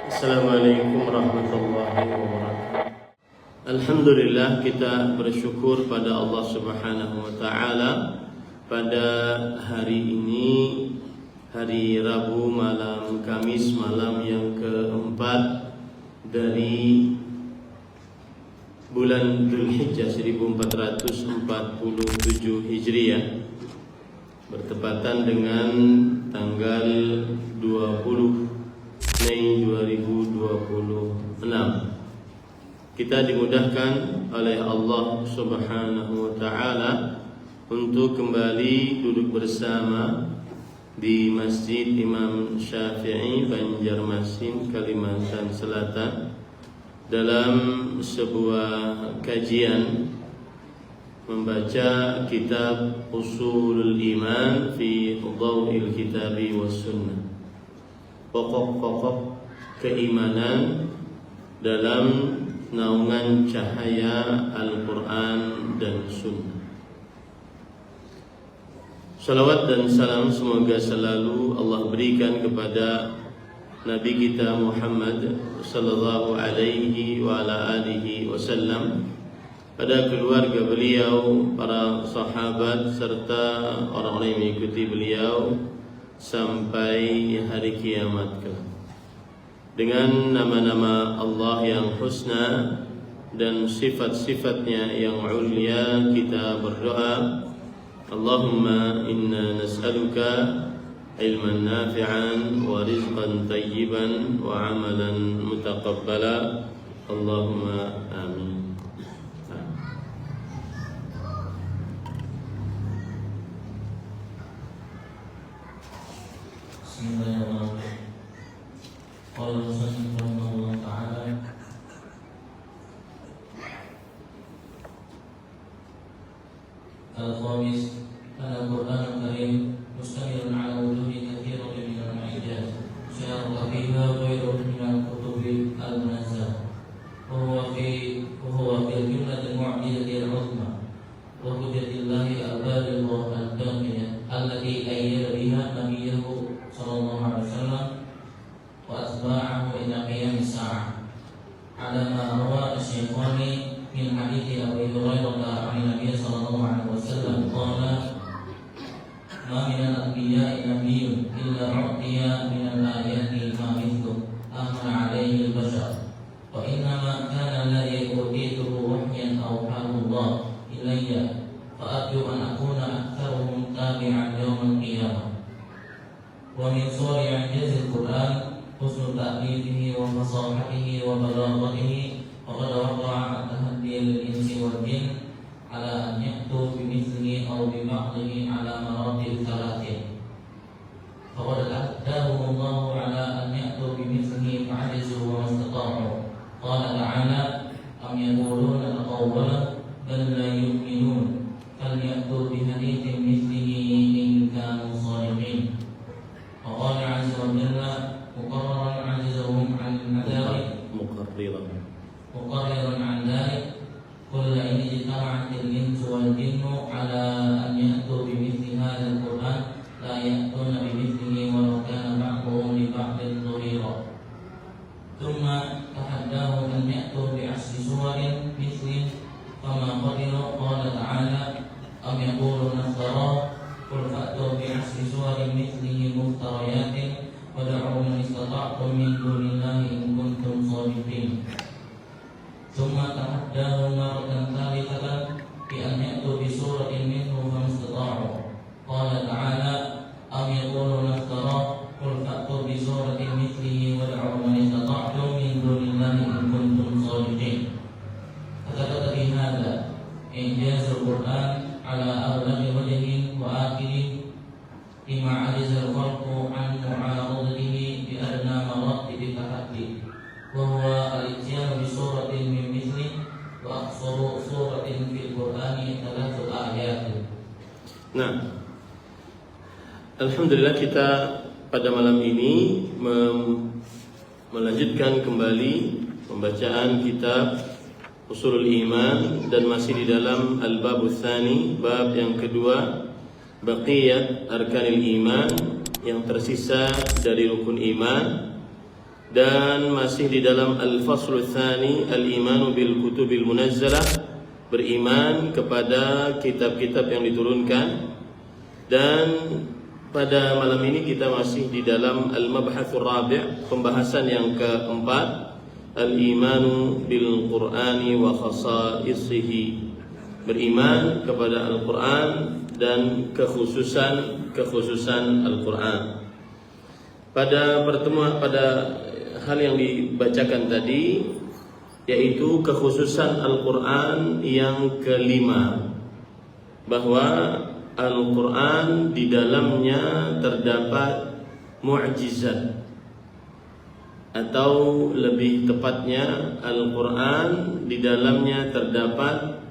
Assalamualaikum warahmatullahi wabarakatuh. Alhamdulillah, kita bersyukur pada Allah Subhanahu wa taala pada hari ini, hari Rabu malam Kamis, malam yang keempat dari bulan Dzulhijjah 1447 Hijriah, bertepatan dengan tanggal 20 Mei 2026. Kita dimudahkan oleh Allah Subhanahu wa taala untuk kembali duduk bersama di Masjid Imam Syafi'i, Banjarmasin, Kalimantan Selatan, dalam sebuah kajian membaca kitab Ushulul Iman fi Dhaw'il Kitabi was Sunnah, pokok-pokok keimanan dalam naungan cahaya Al-Quran dan Sunnah. Salawat dan salam semoga selalu Allah berikan kepada Nabi kita Muhammad sallallahu alaihi wa ala alihi wasallam, pada keluarga beliau, para sahabat, serta orang-orang yang mengikuti beliau sampai hari kiamat kelak. Dengan nama-nama Allah yang husna dan sifat-sifatnya yang ulia, kita berdoa, Allahumma inna nas'aluka ilman nafi'an wa rizqan tayyiban wa amalan mutaqabbala. Allahumma amin. Bismillahirrahmanirrahim. Qala Rasulullah sallallahu ta'ala Al-Khamis, Al-Quran Al-Karim mustamilun ala wujuhi katsirin min al-i'jaz syar'a fiha ghairun min al-kutubi al-munazzah wa huwa fi al-jumlati al-mu'jizati al-'uzma wa hujjatillahi al-baligha al-damiyah allati ayyada biha nabiyyahu sallallahu alaihi wasallam wa asba'ahu ila qiyamis sa'ah ala ma rawa asy-shaykhani min hadithi Abi Hurairah an Nabi sallallahu alaihi wasallam qala ma min al-anbiya'i nabiyyun illa u'tiya min al-ayati ma mithlu amana alaihi al-bashar wa innama kana alladhi utituhu wahyan awhahu Allah ilayya fa arju an akuna aktharuhum tabi'an yawm al-qiyamah. Wa min suwari i'jazil Qur'an husnul ta'lifihi wa fasahatihi wa balaghatihi wa qad waqa'a at-tahaddi lil-insi wal jinn ala an ya'tu bimithlihi aw biba'dihi ala maratib thalathin. Faqad ahdahum Allah ala an ya'tu bimithlihi fa'ajizu wa mastata'u. Qala ta'ala am yaquluna taqawwala bal la yu'minun falya'tu bihadithin mithlihi in kanu shadiqin. وقال عز وجل مقررا عجزهم عن ذلك مقررا عن ذلك قل إن اجتمعت الإنس والجن على أن يأتوا بمثل هذا القرآن لا يأتون بمثله ولو كان بعضهم لبعض ظهيرا. ثم تحداهم أن يأتوا بعشر سور مثله فما قدروا. قال تعالى أم يقولون افتراه قل فأتوا بعشر سور مثله مفتريات ودعوا من استطعتم من دون الله إن كنتم صادقين. ثم تحداهم مرة ثالثة بأن يأتوا بسورة منه فما استطاعوا. قال تعالى أم يقولون افتراه قل فأتوا بسورة مثله ودعوا من استطعتم من دون الله إن كنتم صادقين. فثبت بهذا إعجاز القرآن على أبلغ وجه وآخر لما عجز الخلق عن معارضته بأدنى مراتب التحدي وهو الاتيان بسورة من مثله وأقصر سورة في القرآن 3 آيات. Nah, alhamdulillah, kita pada malam ini melanjutkan kembali pembacaan kitab Ushulul Iman, dan masih di dalam Al-Babus Tsani, bab yang kedua, Baqiyat Arkanil Iman, yang tersisa dari rukun iman. dan masih di dalam Al-Faslu Tsani, Al-Imanu bil Kutubil Munazzalah, beriman kepada kitab-kitab yang diturunkan. Dan pada malam ini kita masih di dalam Al-Mabhatsur Rabi', pembahasan yang keempat, Al-Imanu bil Qur'ani wa khasaisihi, beriman kepada Al-Quran dan kekhususan Al-Quran. Pada hal yang dibacakan tadi, yaitu kekhususan Al-Quran yang kelima, bahwa Al-Quran di dalamnya terdapat mu'jizat, atau lebih tepatnya Al-Quran di dalamnya terdapat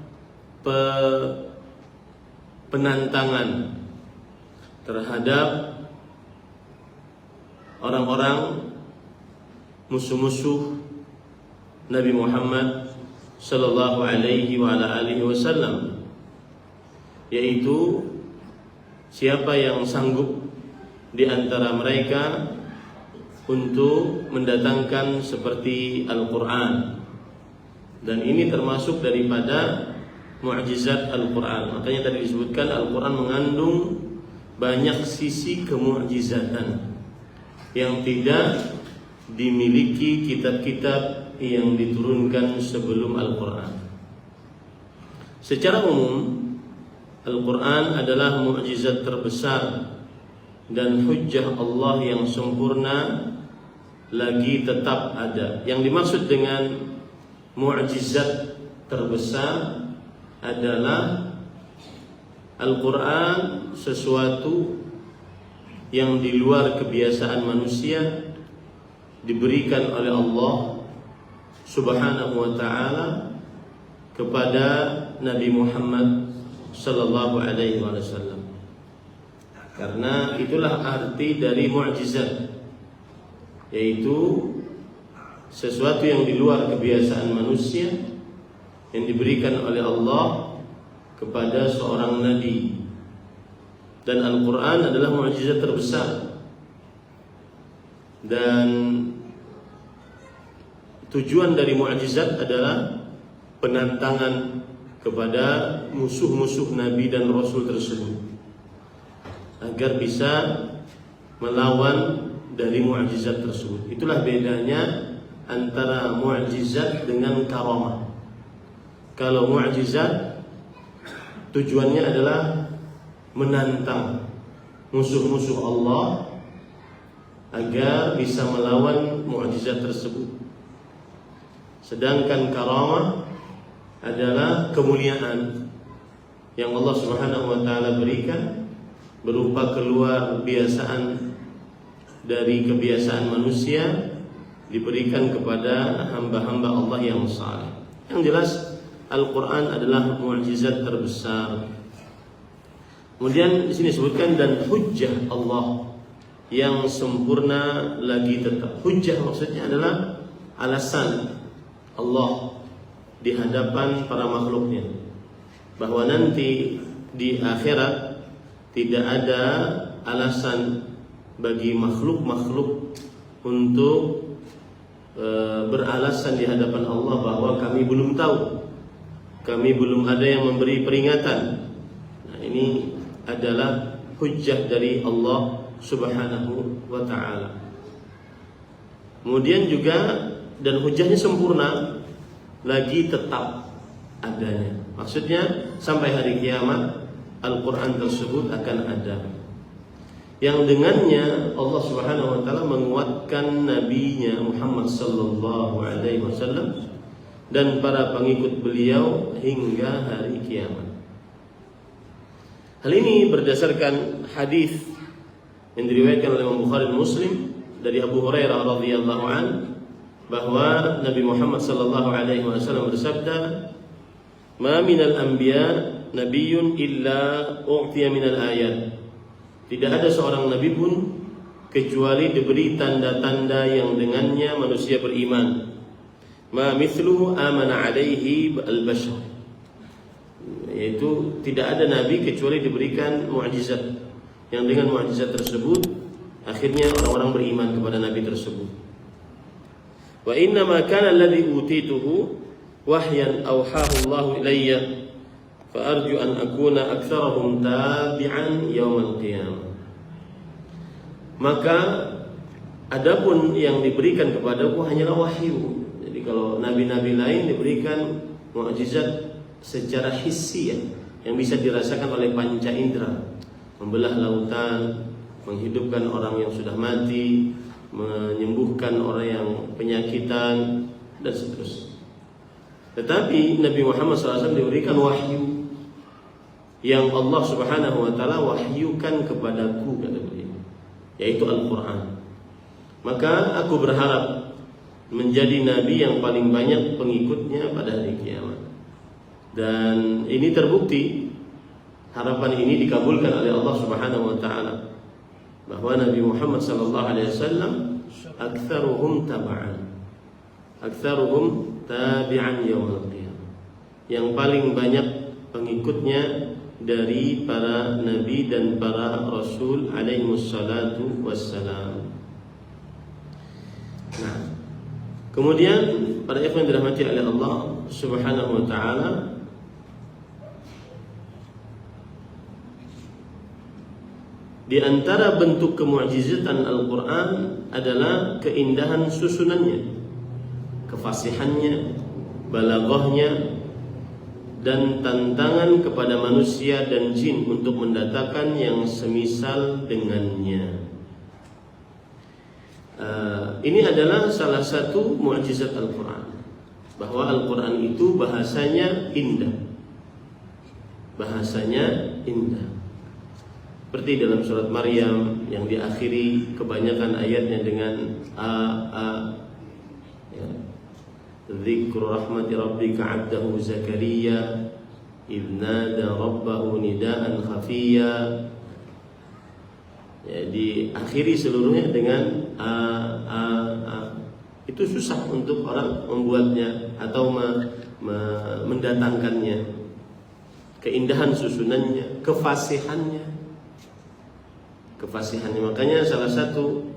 penantangan terhadap orang-orang musuh-musuh Nabi Muhammad sallallahu alaihi wa ala alihi wasallam, yaitu siapa yang sanggup di antara mereka untuk mendatangkan seperti Al-Quran. Dan ini termasuk daripada mu'jizat Al-Quran. Makanya tadi disebutkan Al-Quran mengandung banyak sisi kemu'jizatan yang tidak dimiliki kitab-kitab yang diturunkan sebelum Al-Quran. Secara umum, Al-Quran adalah mu'jizat terbesar dan hujjah Allah yang sempurna lagi tetap ada. Yang dimaksud dengan mu'jizat terbesar adalah Al-Quran sesuatu yang di luar kebiasaan manusia, diberikan oleh Allah Subhanahu wa ta'ala kepada Nabi Muhammad sallallahu alaihi wasallam. Karena itulah arti dari mu'jizat, yaitu sesuatu yang di luar kebiasaan manusia yang diberikan oleh Allah kepada seorang nabi. Dan Al-Quran adalah mukjizat terbesar, dan tujuan dari mukjizat adalah penantangan kepada musuh-musuh Nabi dan Rasul tersebut agar bisa melawan dari mukjizat tersebut. Itulah bedanya antara mukjizat dengan karamah. Kalau mukjizat tujuannya adalah menantang musuh-musuh Allah agar bisa melawan mukjizat tersebut. Sedangkan karamah adalah kemuliaan yang Allah Subhanahu wa taala berikan berupa keluar biasaan dari kebiasaan manusia, diberikan kepada hamba-hamba Allah yang saleh. Yang jelas Al-Quran adalah mukjizat terbesar. Kemudian di sini disebutkan dan hujjah Allah yang sempurna lagi tetap. Hujjah maksudnya adalah alasan Allah di hadapan para makhluknya, bahwa nanti di akhirat tidak ada alasan bagi makhluk-makhluk untuk beralasan di hadapan Allah bahwa kami belum tahu, kami belum ada yang memberi peringatan. Nah, ini adalah hujjah dari Allah Subhanahu wa ta'ala. Kemudian juga, dan hujjahnya sempurna lagi tetap adanya. Maksudnya sampai hari kiamat Al-Quran tersebut akan ada, yang dengannya Allah Subhanahu wa ta'ala menguatkan nabinya Muhammad sallallahu alaihi wasallam dan para pengikut beliau hingga hari kiamat. Hal ini berdasarkan hadis yang diriwayatkan oleh Imam Bukhari dan Muslim dari Abu Hurairah radhiyallahu an, bahwa Nabi Muhammad sallallahu alaihi wasallam bersabda, "Ma minal anbiya nabiyyun illa u'tiya minal ayat." Tidak ada seorang nabi pun kecuali diberi tanda-tanda yang dengannya manusia beriman. Ma mithluhu amana alaihi al-bashar. Yaitu tidak ada nabi kecuali diberikan mukjizat, yang dengan mukjizat tersebut akhirnya orang-orang beriman kepada nabi tersebut. Wa inna ma kana alladhi utituhu wahyan awhahu Allah ilayya fa arju an akuna aktsarahum tabi'an yaumil qiyamah. Maka adapun yang diberikan kepadaku hanyalah wahyu. Jadi kalau nabi-nabi lain diberikan mukjizat secara hissi yang bisa dirasakan oleh panca indera, membelah lautan, menghidupkan orang yang sudah mati, menyembuhkan orang yang penyakitan dan seterusnya. Tetapi Nabi Muhammad SAW diberikan wahyu yang Allah Subhanahu wa taala wahyukan kepadaku, kata beliau, yaitu Al-Qur'an. Maka aku berharap menjadi nabi yang paling banyak pengikutnya pada hari kiamat. Dan ini terbukti, harapan ini dikabulkan oleh Allah Subhanahu wa taala, bahwa Nabi Muhammad sallallahu alaihi wasallam aktsaruhum tabi'an yaumil qiyamah, yang paling banyak pengikutnya dari para nabi dan para rasul alaihi wassalatu wassalam. Nah, kemudian para ikhwan dirahmati oleh Allah Subhanahu wa taala, di antara bentuk kemu'jizatan Al-Quran adalah keindahan susunannya, kefasihannya, balaghahnya, dan tantangan kepada manusia dan jin untuk mendatangkan yang semisal dengannya. Ini adalah salah satu mu'jizat Al-Quran, bahwa Al-Quran itu bahasanya indah. Bahasanya indah. Seperti dalam surat Maryam yang diakhiri kebanyakan ayatnya dengan ya. Dzikru rahmati rabbika 'abdahu Zakaria idz nada rabbahu nidaan khafiyya. Ya, diakhiri seluruhnya dengan itu susah untuk orang membuatnya atau mendatangkannya. Keindahan susunannya, kefasihannya. Makanya salah satu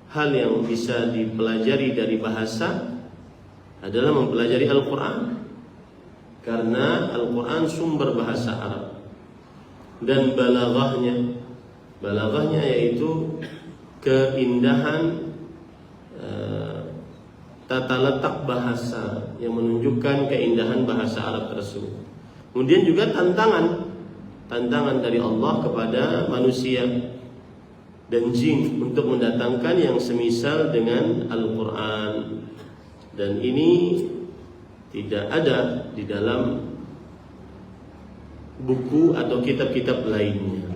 hal yang bisa dipelajari dari bahasa adalah mempelajari Al-Quran, karena Al-Quran sumber bahasa Arab. Dan balaghahnya yaitu keindahan tata letak bahasa yang menunjukkan keindahan bahasa Arab tersebut. Kemudian juga tantangan dari Allah kepada manusia dan jin untuk mendatangkan yang semisal dengan Al-Quran. Dan ini tidak ada di dalam buku atau kitab-kitab lainnya.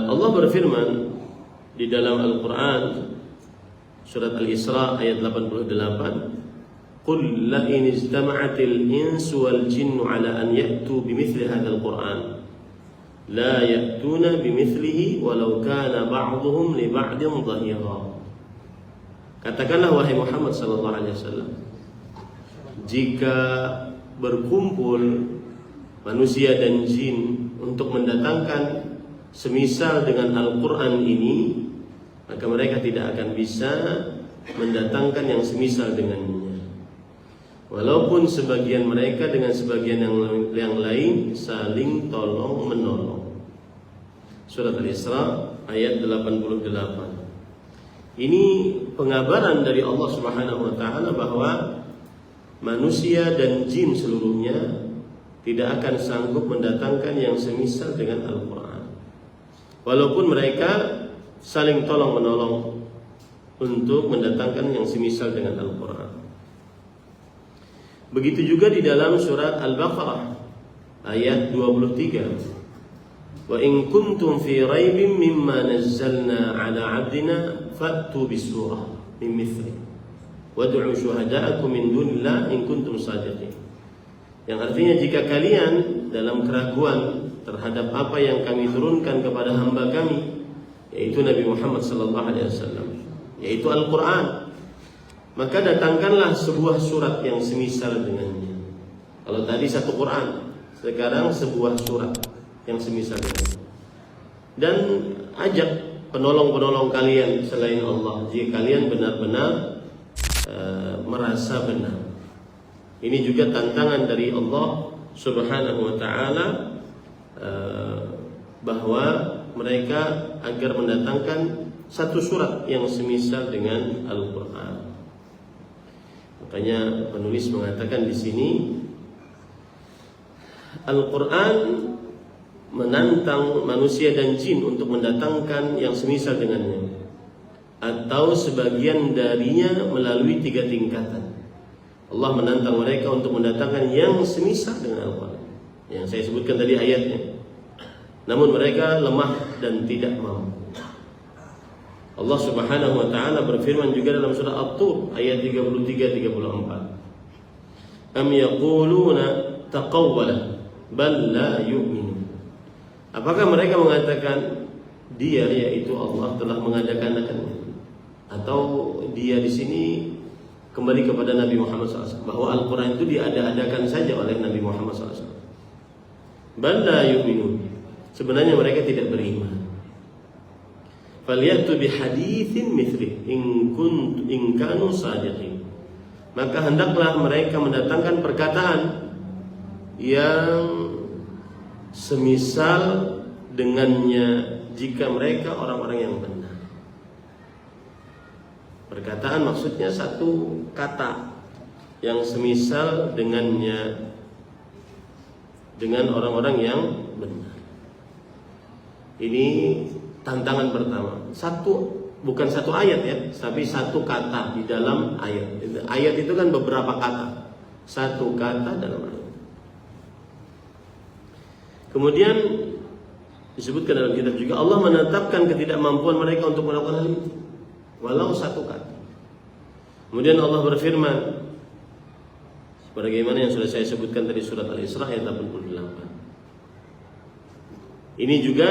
Allah berfirman di dalam Al-Quran surat Al-Isra ayat 88, "Qul la in ijtama'atil insu wal jinnu ala an ya'tu bimithli hadzal Qur'an la ya'tuna bimithlihi walau kana ba'dhuhum li ba'din dhahira." Katakanlah wahai Muhammad sallallahu alaihi wasallam, jika berkumpul manusia dan jin untuk mendatangkan semisal dengan Al-Quran ini, maka mereka tidak akan bisa mendatangkan yang semisal dengannya, walaupun sebagian mereka dengan sebagian yang lain saling tolong menolong. Surat Al-Isra ayat 88. Ini pengabaran dari Allah Subhanahu wa taala bahwa manusia dan jin seluruhnya tidak akan sanggup mendatangkan yang semisal dengan Al-Quran, walaupun mereka saling tolong menolong untuk mendatangkan yang semisal dengan Al-Quran. Begitu juga di dalam surat Al-Baqarah ayat 23, "Wa in kuntum fi raibin mimma nazzalna 'ala 'abdina fa'tu bisurah min mithli wad'u syuhada'akum min dunillah in kuntum shadiqin." Yang artinya, jika kalian dalam keraguan terhadap apa yang kami turunkan kepada hamba kami, yaitu Nabi Muhammad sallallahu alaihi wasallam, yaitu Al-Quran, maka datangkanlah sebuah surat yang semisal dengannya. Kalau tadi satu Quran, sekarang sebuah surat yang semisal dengannya. Dan ajak penolong-penolong kalian selain Allah jika kalian benar-benar merasa benar. Ini juga tantangan dari Allah Subhanahu wa ta'ala bahwa mereka agar mendatangkan satu surat yang semisal dengan Al-Quran. Makanya penulis mengatakan di sini Al-Quran menantang manusia dan jin untuk mendatangkan yang semisal dengannya, atau sebagian darinya melalui 3 tingkatan. Allah menantang mereka untuk mendatangkan yang semisal dengan Al-Quran yang saya sebutkan tadi ayatnya, namun mereka lemah dan tidak mampu. Allah Subhanahu wa ta'ala berfirman juga dalam surah At-Tur ayat 33-34. Am yaquluna taqawwala bal la yu'minun. Apakah mereka mengatakan dia, yaitu Allah, telah mengadakan-adakannya, atau dia di sini kembali kepada Nabi Muhammad SAW, bahwa Al-Quran itu diada-adakan saja oleh Nabi Muhammad SAW. Bal la yu'minun. Sebenarnya mereka tidak beriman. Falyatu bihaditsin mithli in kanu sadiqin. Maka hendaklah mereka mendatangkan perkataan yang semisal dengannya jika mereka orang-orang yang benar. Perkataan maksudnya satu kata yang semisal dengannya dengan orang-orang yang benar. Ini tantangan pertama. Bukan satu ayat ya, tapi satu kata di dalam ayat. Ayat itu kan beberapa kata. Satu kata dalam ayat. Kemudian disebutkan dalam kitab juga Allah menetapkan ketidakmampuan mereka untuk melakukan hal itu, walau satu kata. Kemudian Allah berfirman sebagaimana yang sudah saya sebutkan dari surat Al-Isra ayat 88. Ini juga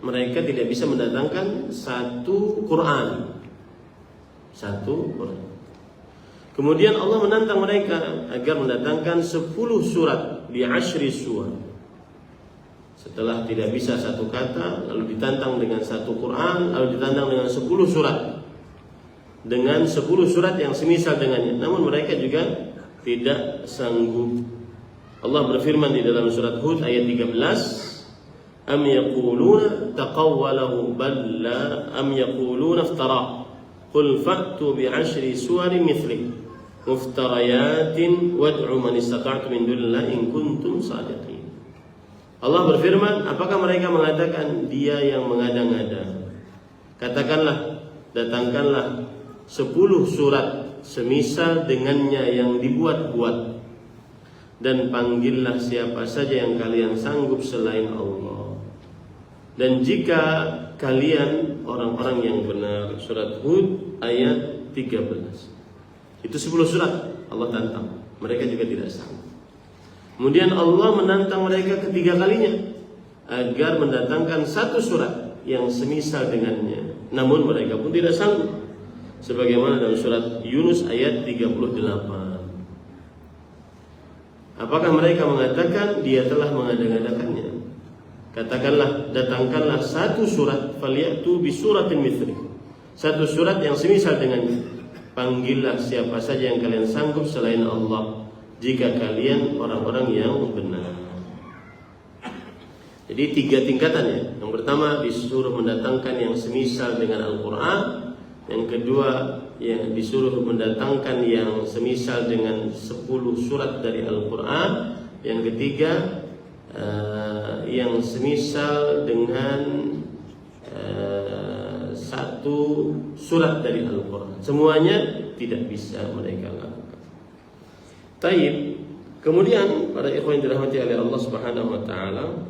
mereka tidak bisa mendatangkan satu Quran. Kemudian Allah menantang mereka agar mendatangkan 10 surat di 10 surat. Setelah tidak bisa satu kata, lalu ditantang dengan satu Quran, lalu ditantang dengan 10 surat. Dengan 10 surat yang semisal dengannya. Namun mereka juga tidak sanggup. Allah berfirman di dalam surat Hud ayat 13, Am yaquluna taqawwalahu bal la am yaquluna iftara qul fa'tu bi 10 suwarin mithli muftariyatin wad'u man istata'tum min dunillahi in kuntum shadiqin. Allah berfirman, apakah mereka mengatakan dia yang mengada-ngada? Katakanlah, datangkanlah 10 surat semisal dengannya yang dibuat-buat, dan panggillah siapa saja yang kalian sanggup selain Allah. Dan jika kalian orang-orang yang benar. Surat Hud ayat 13. Itu 10 surat Allah tantang. Mereka juga tidak sanggup. Kemudian Allah menantang mereka ketiga kalinya agar mendatangkan satu surat yang semisal dengannya. Namun mereka pun tidak sanggup. Sebagaimana dalam surat Yunus ayat 38. Apakah mereka mengatakan dia telah mengada-ngadakannya? Katakanlah, datangkanlah satu surat, falyatu bi suratin mithli. Satu surat yang semisal dengannya. Panggillah siapa saja yang kalian sanggup selain Allah, jika kalian orang-orang yang benar. Jadi 3 tingkatan ya. Yang pertama disuruh mendatangkan yang semisal dengan Al-Quran. Yang kedua ya, disuruh mendatangkan yang semisal dengan 10 surat dari Al-Quran. Yang ketiga yang semisal dengan satu surat dari Al-Quran. Semuanya tidak bisa mereka lakukan. Taib. Kemudian para ikhwan yang dirahmati oleh Allah Subhanahu wa taala,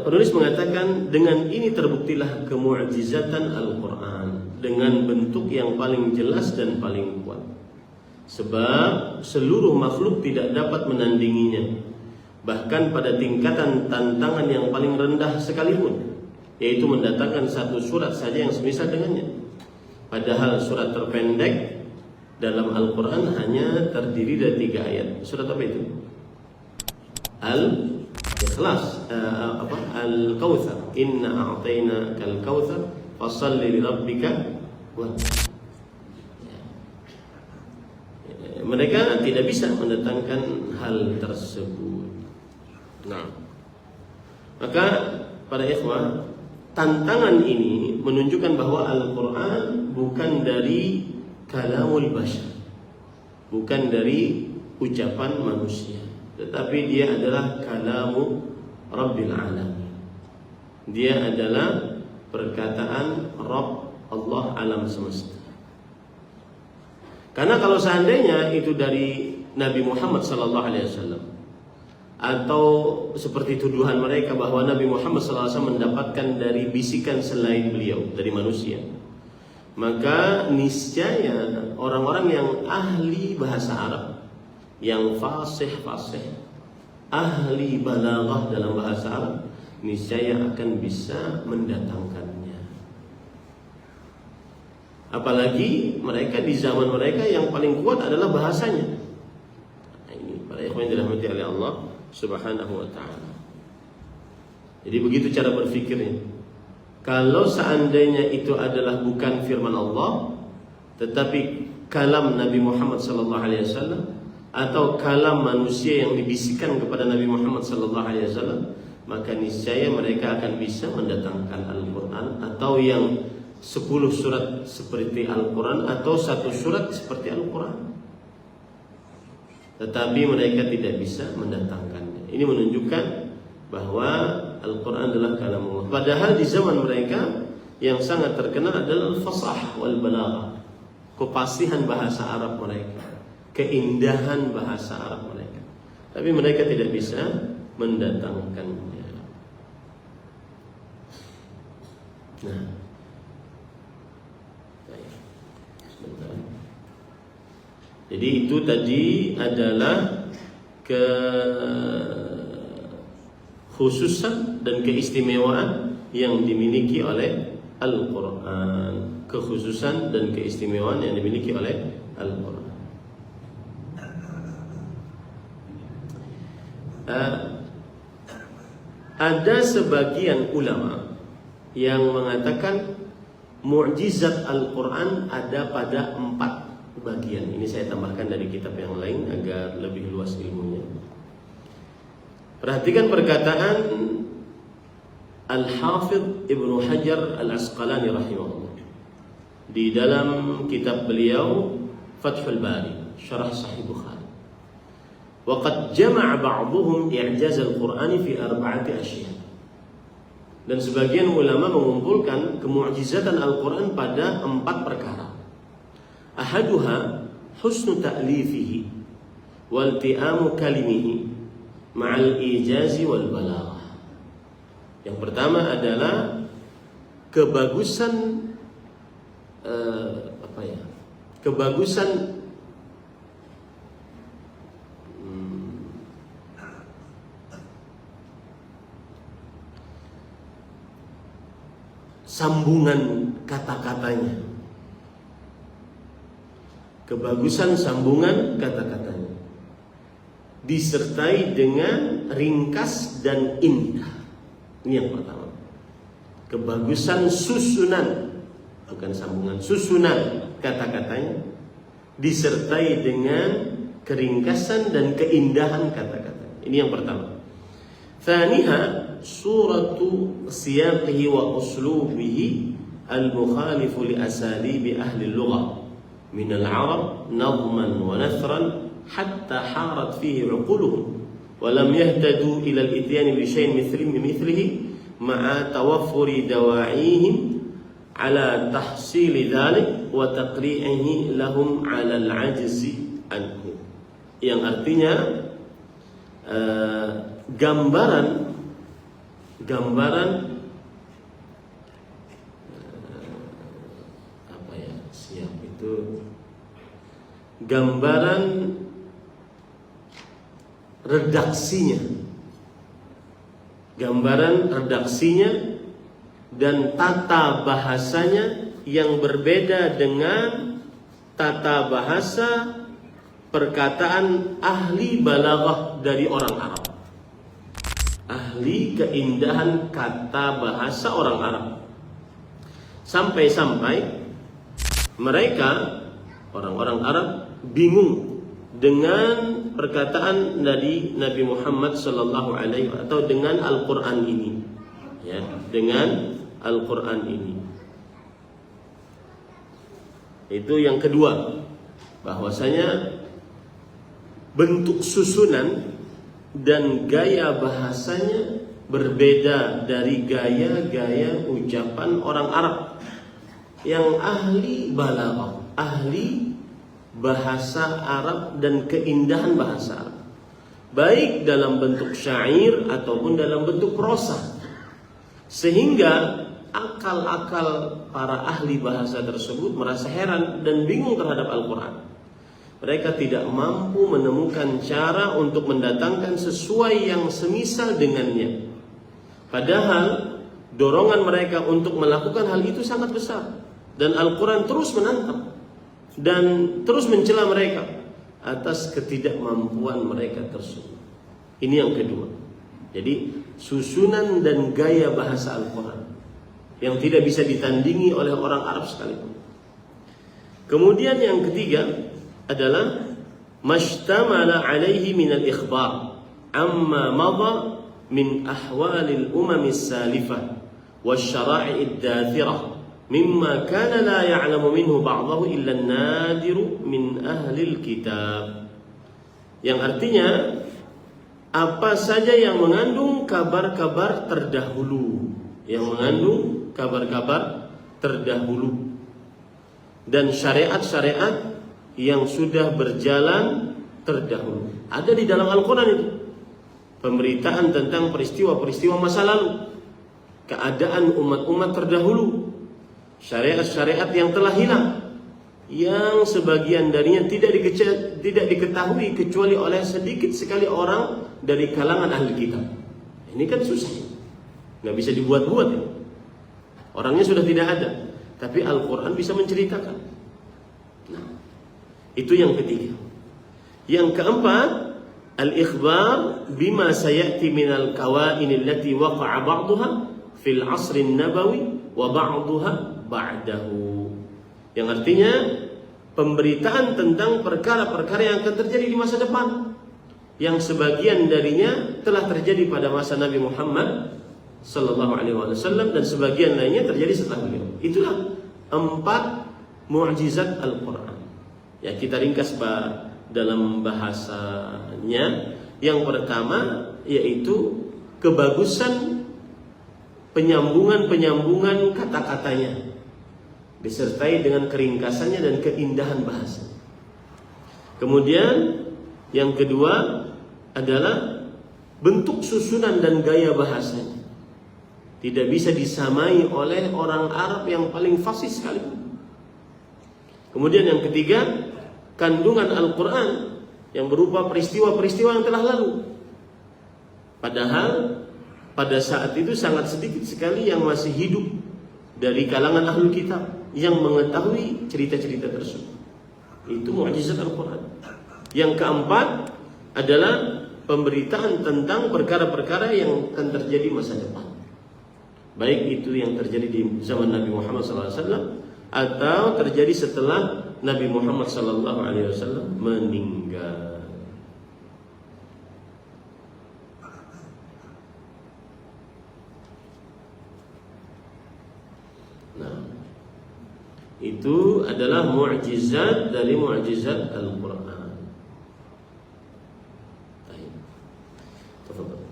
penulis mengatakan dengan ini terbuktilah kemu'jizatan Al-Quran dengan bentuk yang paling jelas dan paling kuat. Sebab seluruh makhluk tidak dapat menandinginya, bahkan pada tingkatan tantangan yang paling rendah sekalipun, yaitu mendatangkan satu surat saja yang semisal dengannya. Padahal surat terpendek dalam Al-Quran hanya terdiri dari 3 ayat. Surat apa itu? Al-Ikhlas. Ikhlas, Al-Kautsar, inna a'tainaka al-kautsar fashalli li rabbika wanhar. Mereka tidak bisa mendatangkan hal tersebut. Nah, maka para ikhwah, tantangan ini menunjukkan bahwa Al-Quran bukan dari kalamul bashar, bukan dari ucapan manusia, tetapi dia adalah kalamu Rabbil Alamin. Dia adalah perkataan Rabb Allah alam semesta. Karena kalau seandainya itu dari Nabi Muhammad SAW, atau seperti tuduhan mereka bahwa Nabi Muhammad SAW mendapatkan dari bisikan selain beliau, dari manusia, maka niscaya orang-orang yang ahli bahasa Arab, yang fasih, ahli balaghah dalam bahasa Arab, niscaya akan bisa mendatangkannya. Apalagi mereka di zaman mereka yang paling kuat adalah bahasanya. Nah, ini para ikhwan yang dirahmati oleh Allah Subhanahu wa ta'ala. Jadi begitu cara berfikirnya. Kalau seandainya itu adalah bukan firman Allah, tetapi kalam Nabi Muhammad SAW, atau kalam manusia yang dibisikkan kepada Nabi Muhammad SAW, maka niscaya mereka akan bisa mendatangkan Al-Quran, atau yang 10 surat seperti Al-Quran, atau 1 surat seperti Al-Quran. Tetapi mereka tidak bisa mendatangkannya. Ini menunjukkan bahwa Al-Quran adalah kalam Allah. Padahal di zaman mereka yang sangat terkenal adalah al-fasah wal balaghah, kefasihan bahasa Arab mereka, keindahan bahasa Arab mereka. Tapi mereka tidak bisa mendatangkannya. Nah, jadi itu tadi adalah kekhususan dan keistimewaan yang dimiliki oleh Al-Quran. Kekhususan dan keistimewaan yang dimiliki oleh Al-Quran. Ada sebagian ulama yang mengatakan mukjizat Al-Quran ada pada 4 bagian. Ini saya tambahkan dari kitab yang lain agar lebih luas ilmunya. Perhatikan perkataan Al-Hafidh Ibnu Hajar Al-Asqalani rahimahullah di dalam kitab beliau Fathul Bari, Syarah Sahih Bukhari. Wa qad jama'a ba'dhum i'jaz al-Qur'an fi 4 asya'. Dan sebagian ulama mengumpulkan kemu'jizatan Al-Quran pada 4 perkara. Ahaduha husnu ta'lifihi wal ti'amu kalimihi ma'al ijazi wal balaghah. Yang pertama adalah kebagusan kebagusan sambungan kata-katanya. Kebagusan sambungan kata-katanya disertai dengan ringkas dan indah. Ini yang pertama. Kebagusan susunan, bukan sambungan, susunan kata-katanya disertai dengan keringkasan dan keindahan kata-kata. Ini yang pertama. Thaniha suratu siyaqihi wa uslubihi al-mukhalifu li asalibi ahli al-lughah min al-arab nadman wa nathran hatta harat fihi uquluhum wa lam yahtadu ila al-ityan bi shay'in mithlihi ma'a tawaffuri dawa'ihim ala tahsili dhalik wa taqri'ihi lahum ala al-ajzi anhu. Yang artinya gambaran gambaran redaksinya, dan tata bahasanya yang berbeda dengan tata bahasa perkataan ahli balaghah dari orang Arab. ahli keindahan kata bahasa orang Arab. Sampai-sampai mereka orang-orang Arab bingung dengan perkataan dari Nabi Muhammad sallallahu alaihi atau dengan Al-Qur'an ini. Ya, dengan Al-Qur'an ini. Itu yang kedua, bahwasanya bentuk susunan dan gaya bahasanya berbeda dari gaya-gaya ucapan orang Arab yang ahli balaghah, ahli bahasa Arab dan keindahan bahasa Arab, baik dalam bentuk syair ataupun dalam bentuk prosa, sehingga akal-akal para ahli bahasa tersebut merasa heran dan bingung terhadap Al-Quran. Mereka tidak mampu menemukan cara untuk mendatangkan sesuai yang semisal dengannya. Padahal dorongan mereka untuk melakukan hal itu sangat besar. Dan Al-Quran terus menantang dan terus mencela mereka atas ketidakmampuan mereka tersebut. Ini yang kedua. Jadi susunan dan gaya bahasa Al-Quran yang tidak bisa ditandingi oleh orang Arab sekalipun. Kemudian yang ketiga adalah mashtamala alaihi min al-ikhbar amma madha min ahwalil umamis salifah wasyara'i'id dathirah mimma kana la ya'lamu minhu ba'dahu illa an-nadiru min ahlil kitab. Yang artinya apa saja yang mengandung kabar-kabar terdahulu, yang mengandung kabar-kabar terdahulu dan syariat-syariat yang sudah berjalan terdahulu. Ada di dalam Al-Quran itu pemberitaan tentang peristiwa-peristiwa masa lalu, keadaan umat-umat terdahulu, syariat-syariat yang telah hilang, yang sebagian darinya tidak diketahui kecuali oleh sedikit sekali orang dari kalangan ahli kitab. Ini kan susah, nggak bisa dibuat-buat ya. Orangnya sudah tidak ada, tapi Al-Quran bisa menceritakan. Nah, itu yang ketiga. Yang keempat, al-ikhbar bima sayati minal kawain allati waqa'a ba'daha fil 'asr an-nabawi wa ba'daha ba'dahu. Yang artinya pemberitaan tentang perkara-perkara yang akan terjadi di masa depan, yang sebagian darinya telah terjadi pada masa Nabi Muhammad sallallahu alaihi wasallam dan sebagian lainnya terjadi setelah beliau. Itulah 4 mukjizat Al-Quran. Ya, kita ringkas dalam bahasanya. Yang pertama yaitu kebagusan penyambungan kata-katanya disertai dengan keringkasannya dan keindahan bahasa. Kemudian yang kedua adalah bentuk susunan dan gaya bahasanya. Tidak bisa disamai oleh orang Arab yang paling fasih sekali. Kemudian yang ketiga, kandungan Al-Quran yang berupa peristiwa-peristiwa yang telah lalu. Padahal pada saat itu sangat sedikit sekali yang masih hidup dari kalangan ahlul kitab yang mengetahui cerita-cerita tersebut. Itu mukjizat Al-Quran. Yang keempat adalah pemberitaan tentang perkara-perkara yang akan terjadi masa depan, baik itu yang terjadi di zaman Nabi Muhammad SAW atau terjadi setelah Nabi Muhammad SAW meninggal. Nah, itu adalah mukjizat dari mukjizat Al-Quran. Baik. Tafadhal.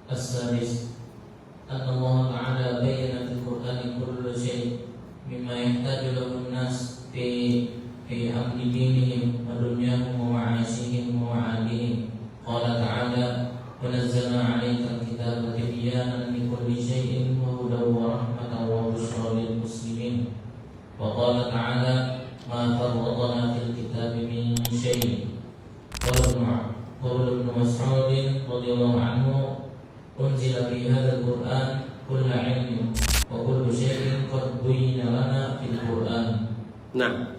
السادس أن الله تعالى بين في القرآن كل شيء مما يحتاج له الناس في أمر دينهم ودنياهم ومعاشهم ومعادهم. قال تعالى: ونزلنا عليك الكتاب تبيانا لكل شيء وهدى ورحمة وبشرى للمسلمين. وقال تعالى: ما فرطنا في الكتاب من شيء. قال ابن مسعود radhiyallahu anhu, "Unzila fi hadzal Qur'an kullu 'ilmin wa kullu syai'in qad buyyina lana fil Qur'an." Nah,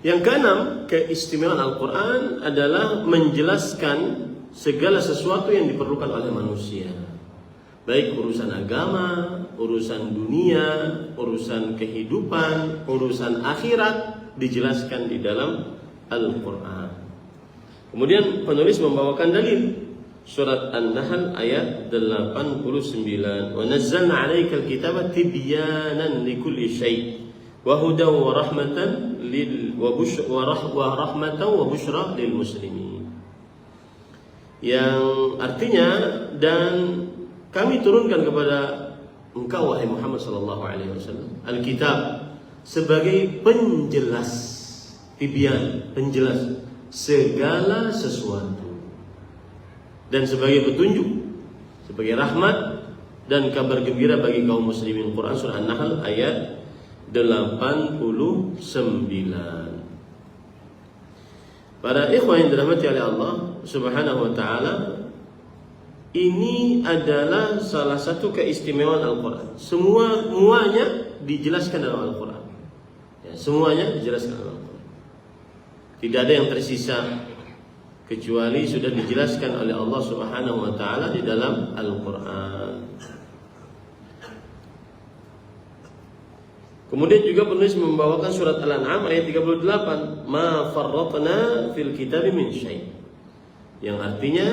yang keenam, keistimewaan Al-Quran adalah menjelaskan segala sesuatu yang diperlukan oleh manusia, baik urusan agama, urusan dunia, urusan kehidupan, urusan akhirat, dijelaskan di dalam Al-Quran. Kemudian penulis membawakan dalil surat An-Nahl ayat 89, "Wa nazzalna 'alaikal kitaba tibyanan likulli syai' wa hudan wa rahmatan wa busyra lil muslimin." Yang artinya, dan kami turunkan kepada engkau wahai Muhammad sallallahu alaihi wasallam Alkitab sebagai penjelas, tibyan, penjelas segala sesuatu, dan sebagai petunjuk, sebagai rahmat dan kabar gembira bagi kaum muslimin. Quran surah An-Nahl ayat 89. Para ikhwan yang dirahmati oleh Allah Subhanahu wa taala, ini adalah salah satu keistimewaan Al-Quran. Semuanya dijelaskan dalam Al-Quran. Ya, semuanya dijelaskan dalam Al-Quran. Tidak ada yang tersisa kecuali sudah dijelaskan oleh Allah Subhanahu wa taala di dalam Al-Quran. Kemudian juga penulis membawakan surat Al-An'am ayat 38, "Ma farratna fil kitabi min syai'." Yang artinya,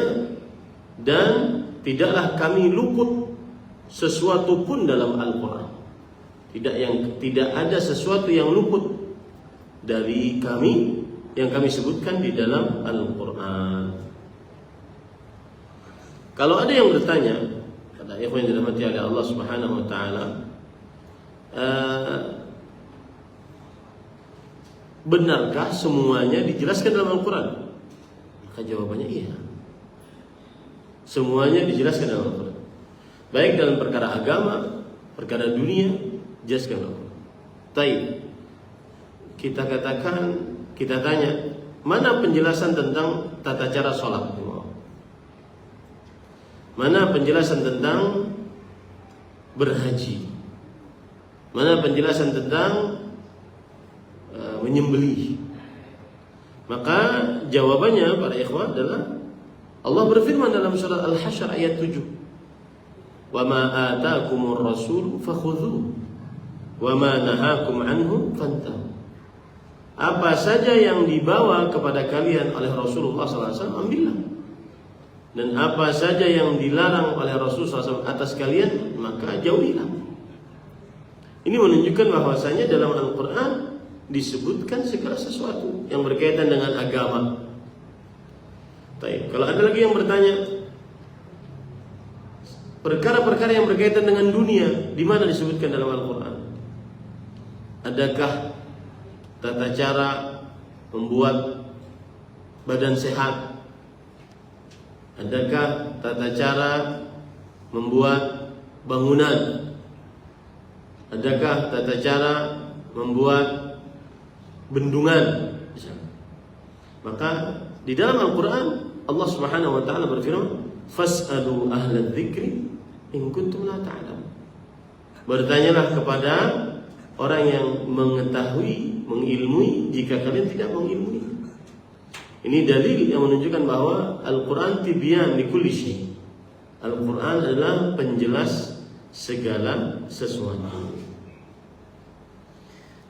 dan tidaklah kami luput sesuatu pun dalam Al-Quran. Tidak ada sesuatu yang luput dari kami yang kami sebutkan di dalam Al-Quran. Kalau ada yang bertanya, kata ikhwan yang dirahmati oleh Allah Subhanahu wa taala, benarkah semuanya dijelaskan dalam Al-Quran? Maka jawabannya iya. Semuanya dijelaskan dalam Al-Quran. Baik dalam perkara agama, perkara dunia, jelaskan dalam Al-Quran. Taib. Kita tanya, mana penjelasan tentang tata cara sholat? Mana penjelasan tentang berhaji? Mana penjelasan tentang menyembelih? Maka jawabannya para ikhwan adalah Allah berfirman dalam surat Al-Hasyr ayat 7, "Wa ma ataakumur rasul fakhudhuhu wa ma nahakum anhu fantahu." Apa saja yang dibawa kepada kalian oleh Rasulullah SAW, ambillah. Dan apa saja yang dilarang oleh Rasulullah SAW atas kalian, maka jauhilah. Ini menunjukkan bahwasanya dalam Al-Quran disebutkan segala sesuatu yang berkaitan dengan agama. Baik, kalau ada lagi yang bertanya, perkara-perkara yang berkaitan dengan dunia, di mana disebutkan dalam Al-Quran? Adakah tata cara membuat badan sehat? Adakah tata cara membuat bangunan? Adakah tata cara membuat bendungan? Maka di dalam Al-Quran Allah Subhanahu wa taala berfirman, "Fas'alu ahla dzikri in kuntum la ta'lamun." Bertanyalah kepada orang yang mengetahui, mengilmui jika kalian tidak mengilmui. Ini dalil yang menunjukkan bahwa Al-Quran tibyan likulli syai'. Al-Quran adalah penjelas segala sesuatu.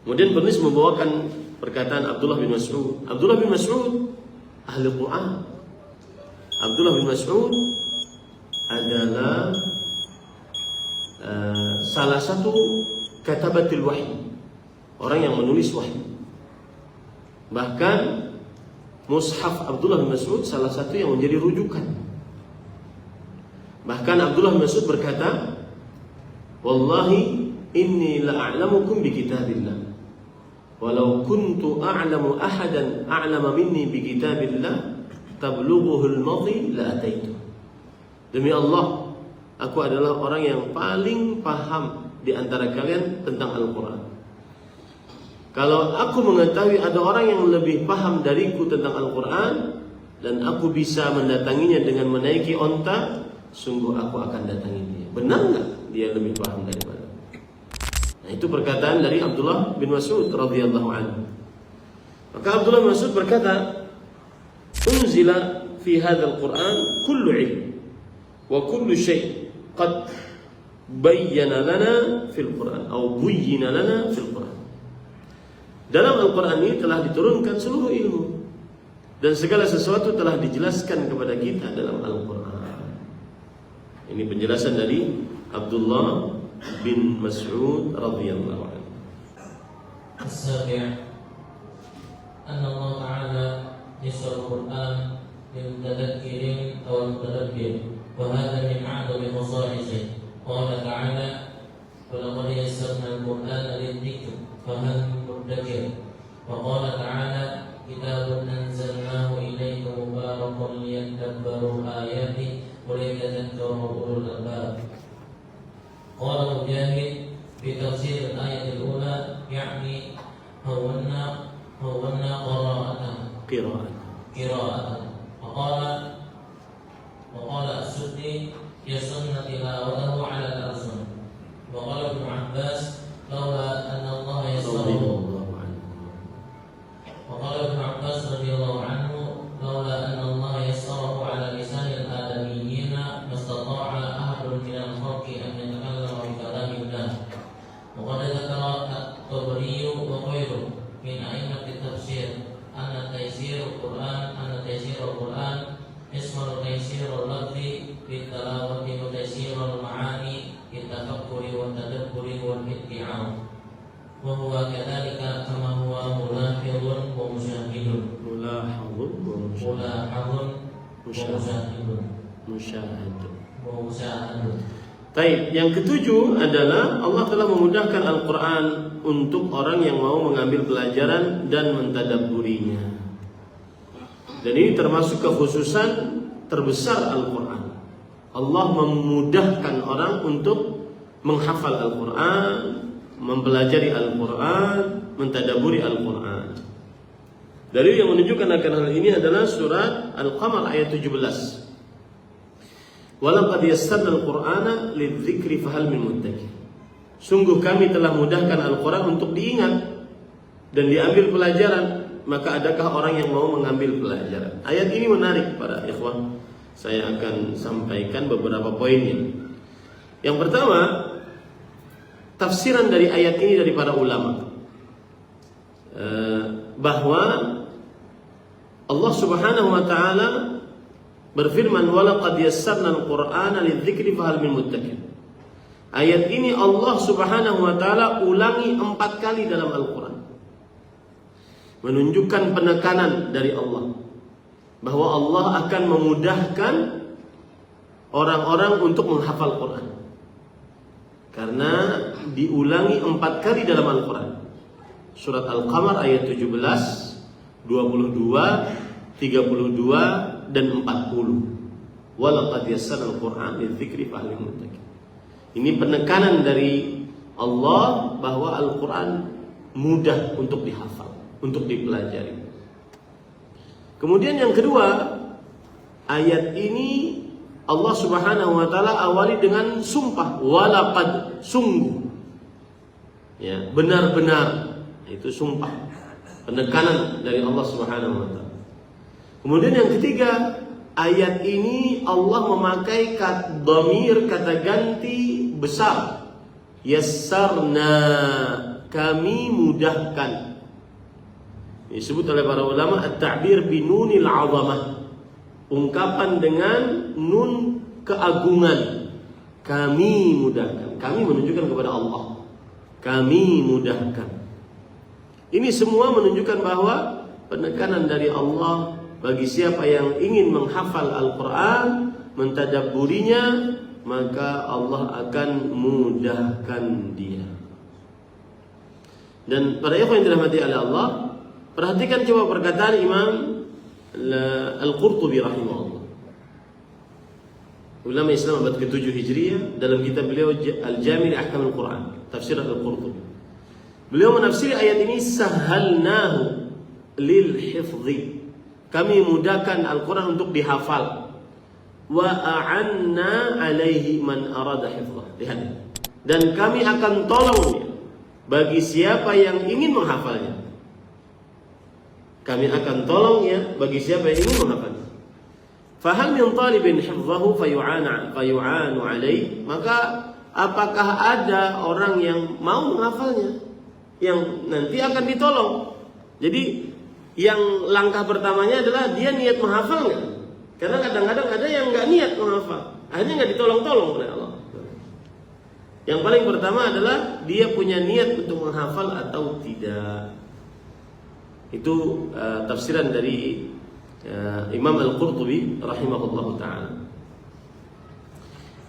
Kemudian penulis membawakan perkataan Abdullah bin Mas'ud. Abdullah bin Mas'ud ahli Quran. Abdullah bin Mas'ud adalah salah satu katabatil wahyi, orang yang menulis wahyu. Bahkan mushaf Abdullah bin Mas'ud salah satu yang menjadi rujukan. Bahkan Abdullah bin Mas'ud berkata, "Wallahi inni la'a'lamukum bi kitabillah. Walau kuntu a'lamu ahadan a'lama minni bi kitabillah tablughuhu al-madhi la ataitu." Demi Allah, aku adalah orang yang paling paham di antara kalian tentang Al-Quran. Kalau aku mengetahui ada orang yang lebih paham dariku tentang Al-Quran, dan aku bisa mendatanginya dengan menaiki onta, sungguh aku akan datangi dia. Benar nggak dia lebih paham daripada? Nah, itu perkataan dari Abdullah bin Mas'ud radhiyallahu anhu. Maka Abdullah bin Mas'ud berkata, "Unzila fi hadzal Qur'an kullu ilm wa kullu syai' qad bayyana lana fil Qur'an atau buyyina lana fil Qur'an." Dalam Al-Qur'an ini telah diturunkan seluruh ilmu dan segala sesuatu telah dijelaskan kepada kita dalam Al-Qur'an. Ini penjelasan dari Abdullah bin Mas'ud radhiyallahu anhu. السابع أن الله تعالى يسر القرآن للمتذكر أو المتدبر، وهذا من أعظم خصائصه. قال تعالى: ولقد يسرنا القرآن للذكر فهل من مدكر. وقال تعالى: كتاب أنزلناه إليك مبارك ليدبروا آياته وليتذكر أولو الألباب. قال مجاهد في تفسير الآية الأولى يعني هونا قراءة. وقال السدي يسن تلاوته على الألسن. وقال ابن عباس لولا أن الله يسره. وقال ابن عباس رضي الله عنه لولا أن الله يسره على لسان الآدميين ما استطاع أحد من الخلق أن يتكلم بكلام الله. وقد ذكر الطبري وغيره من أئمة التفسير أن تيسير القرآن يشمل تيسير اللفظ بالتلاوة وتيسير المعاني بالتفكر والتدبر والاتباع، وهو كذلك كما هو ملاحظ ومشاهد. Taib, yang ketujuh adalah Allah telah memudahkan Al-Quran untuk orang yang mau mengambil pelajaran dan mentadabburinya. Dan ini termasuk kekhususan terbesar Al-Quran. Allah memudahkan orang untuk menghafal Al-Quran, mempelajari Al-Quran, mentadabburi Al-Quran. Dalil yang menunjukkan akan hal ini adalah surat Al-Qamar ayat 17. Walaqad yassarna al-Qur'ana lidzikri fahal min muddakir. Sungguh kami telah mudahkan Al-Quran untuk diingat dan diambil pelajaran, maka adakah orang yang mau mengambil pelajaran? Ayat ini menarik para ikhwan. Saya akan sampaikan beberapa poinnya. Yang pertama, tafsiran dari ayat ini dari para ulama, bahwa Allah Subhanahu wa taala berfirman, walaqad yassarna al-Qur'ana lidzikri fahal min muddakir. Ayat ini Allah Subhanahu wa taala ulangi 4 kali dalam Al-Quran, menunjukkan penekanan dari Allah bahwa Allah akan memudahkan orang-orang untuk menghafal Quran, karena diulangi 4 kali dalam Al-Quran. Surat Al-Qamar ayat 17, 22, 32 dan 40. Walaqad yassarna al-Qur'an lidzikri fahal min muddakir. Ini penekanan dari Allah bahwa Al-Quran mudah untuk dihafal, untuk dipelajari. Kemudian yang kedua, ayat ini Allah Subhanahu wa taala awali dengan sumpah, walaqad, sungguh. Ya, benar-benar, itu sumpah. Penekanan dari Allah Subhanahu wa taala. Kemudian yang ketiga, ayat ini Allah memakai dhamir, kata ganti besar. Yassarna, kami mudahkan. Disebut oleh para ulama at-ta'bir binunil 'azamah. Ungkapan dengan nun keagungan. Kami mudahkan. Kami menunjukkan kepada Allah. Kami mudahkan. Ini semua menunjukkan bahwa penekanan dari Allah bagi siapa yang ingin menghafal Al-Quran, mentadabburinya, maka Allah akan mudahkan dia. Dan para ikhwan yang dirahmati oleh Allah, perhatikan coba perkataan Imam Al-Qurtubi rahimahullah, ulama Islam abad ke-7 Hijriah, dalam kitab beliau Al-Jami' Ahkam Al-Quran, tafsir Al-Qurtubi. Beliau menafsiri ayat ini, sahalnahu lil hifdhi kami mudahkan Al-Quran untuk dihafal. Wa a'anna alaihi man arada hifdzah. Lihat. Dan kami akan tolong bagi siapa yang ingin menghafalnya. Kami akan tolongnya bagi siapa yang ingin menghafalnya. Fahal min talibin hifdzahu fayu'anu alaihi. Maka apakah ada orang yang mau menghafalnya, yang nanti akan ditolong? Jadi yang langkah pertamanya adalah dia niat menghafalnya. Karena kadang-kadang ada yang nggak niat menghafal, akhirnya nggak ditolong-tolong oleh Allah. Yang paling pertama adalah dia punya niat untuk menghafal atau tidak. Itu tafsiran dari Imam Al-Qurtubi rahimahullahu ta'ala.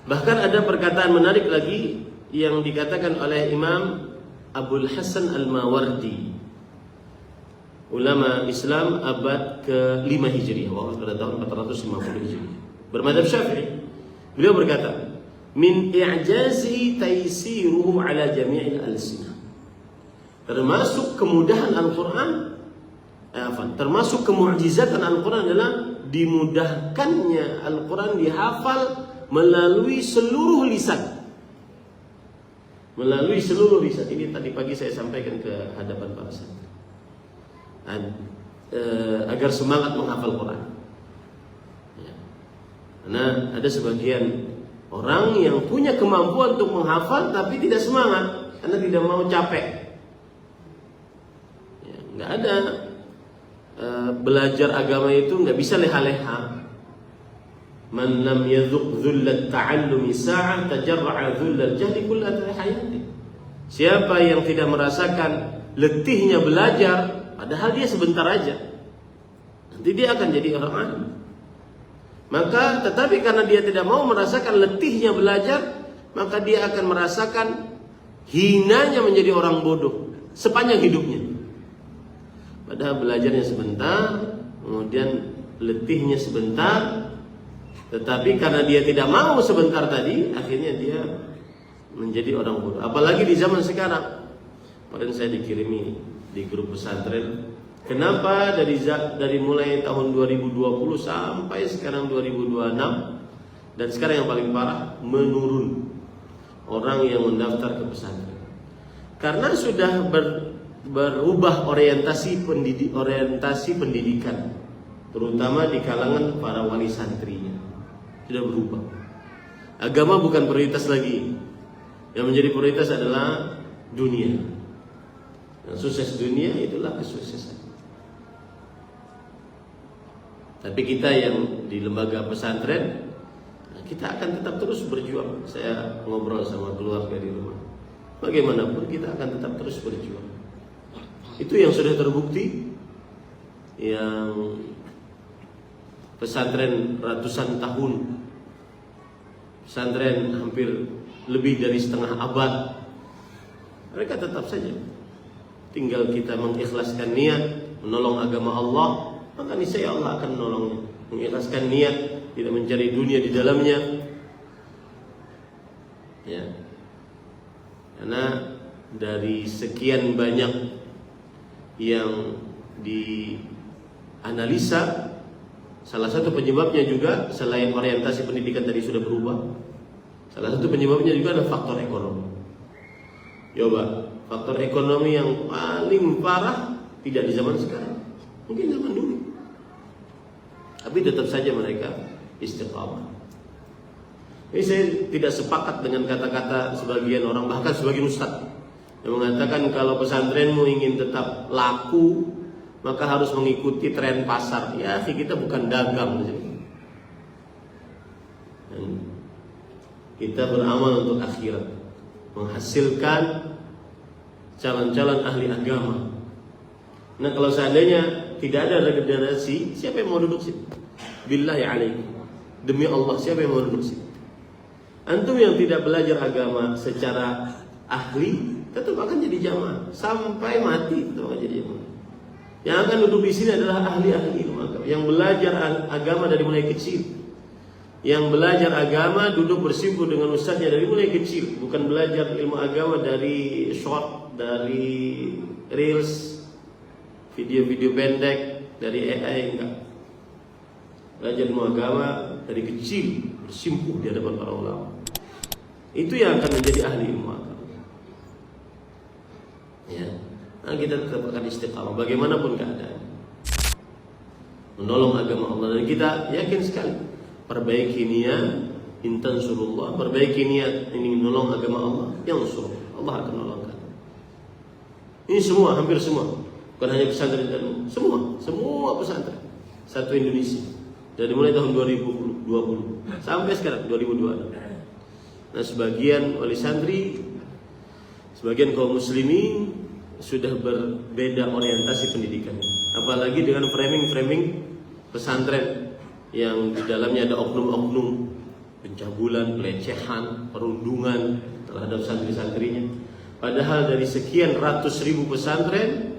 Bahkan ada perkataan menarik lagi yang dikatakan oleh Imam Abul Hasan Al-Mawardi, ulama Islam abad ke-5 Hijriah, wafat pada tahun 450 Hijriah, bermadzhab Syafi'i. Beliau berkata, min i'jazi taysiruhu ala jami'il alsinah. Termasuk kemudahan Al-Quran, termasuk kemu'jizatan Al-Quran adalah dimudahkannya Al-Quran dihafal melalui seluruh lisan. Melalui seluruh lisan. Ini tadi pagi saya sampaikan ke hadapan para santri. Agar semangat menghafal Quran. Ya. Karena ada sebagian orang yang punya kemampuan untuk menghafal tapi tidak semangat karena tidak mau capek. Ya, nggak ada belajar agama itu nggak bisa leha-leha. Man lam yadhuq dhullat ta'allumi sa'ah tajarra'a dhullal jahli kullat hayati. Siapa yang tidak merasakan letihnya belajar, padahal dia sebentar aja, nanti dia akan jadi orang alim. Maka tetapi karena dia tidak mau merasakan letihnya belajar, maka dia akan merasakan hinanya menjadi orang bodoh sepanjang hidupnya. Padahal belajarnya sebentar, kemudian letihnya sebentar, tetapi karena dia tidak mau sebentar tadi, akhirnya dia menjadi orang bodoh. Apalagi di zaman sekarang. Kemarin saya dikirimi di grup pesantren, kenapa dari mulai tahun 2020 sampai sekarang 2026, dan sekarang yang paling parah menurun orang yang mendaftar ke pesantren. Karena sudah berubah orientasi pendidikan, terutama di kalangan para wali santrinya. Sudah berubah. Agama bukan prioritas lagi. Yang menjadi prioritas adalah dunia. Dan sukses dunia itulah kesuksesan. Tapi kita yang di lembaga pesantren, kita akan tetap terus berjuang. Saya ngobrol sama keluarga di rumah. Bagaimanapun kita akan tetap terus berjuang. Itu yang sudah terbukti. Yang pesantren ratusan tahun, pesantren hampir lebih dari setengah abad, mereka tetap saja. Tinggal kita mengikhlaskan niat menolong agama Allah, maka niscaya Allah akan menolongnya. Mengikhlaskan niat tidak mencari dunia di dalamnya, ya. Karena dari sekian banyak yang dianalisa, salah satu penyebabnya juga selain orientasi pendidikan tadi sudah berubah, salah satu penyebabnya juga adalah faktor ekonomi. Coba, faktor ekonomi yang paling parah tidak di zaman sekarang, mungkin zaman dulu. Tapi tetap saja mereka istiqamah. Ini saya tidak sepakat dengan kata-kata sebagian orang, bahkan sebagian ustaz yang mengatakan kalau pesantrenmu ingin tetap laku, maka harus mengikuti tren pasar. Ya, kita bukan dagang. Kita beramal untuk akhirat, menghasilkan calon-calon ahli agama. Nah, kalau seandainya tidak ada regenerasi, siapa yang mau duduk sini? Billahi alaikum, demi Allah, siapa yang mau duduk sini? Antum yang tidak belajar agama secara ahli tetap akan jadi jamaah sampai mati, tetap akan jadi jamaah. Yang akan duduk di sini adalah ahli-ahli ilmu agama, yang belajar agama dari mulai kecil, yang belajar agama duduk bersimpuh dengan ustaznya dari mulai kecil, bukan belajar ilmu agama dari short, dari reels, video-video pendek, dari AI, enggak. belajar ilmu agama dari kecil, bersimpuh di hadapan para ulama. Itu yang akan menjadi ahli ilmu agama. Ya, nah kita tetap akan istiqamah bagaimanapun keadaan, menolong agama Allah. Dan kita yakin sekali, perbaiki niat, intan surullah, perbaiki niat ini menolong agama Allah, yang suruh Allah akan menolongkan. Ini semua, hampir semua, bukan hanya pesantren dan semua pesantren satu Indonesia dari mulai tahun 2020 sampai sekarang 2026. Nah, sebagian wali santri, sebagian kaum muslimin sudah berbeda orientasi pendidikan, apalagi dengan framing pesantren yang di dalamnya ada oknum-oknum pencabulan, pelecehan, perundungan terhadap santri-santrinya. Padahal dari sekian ratus ribu pesantren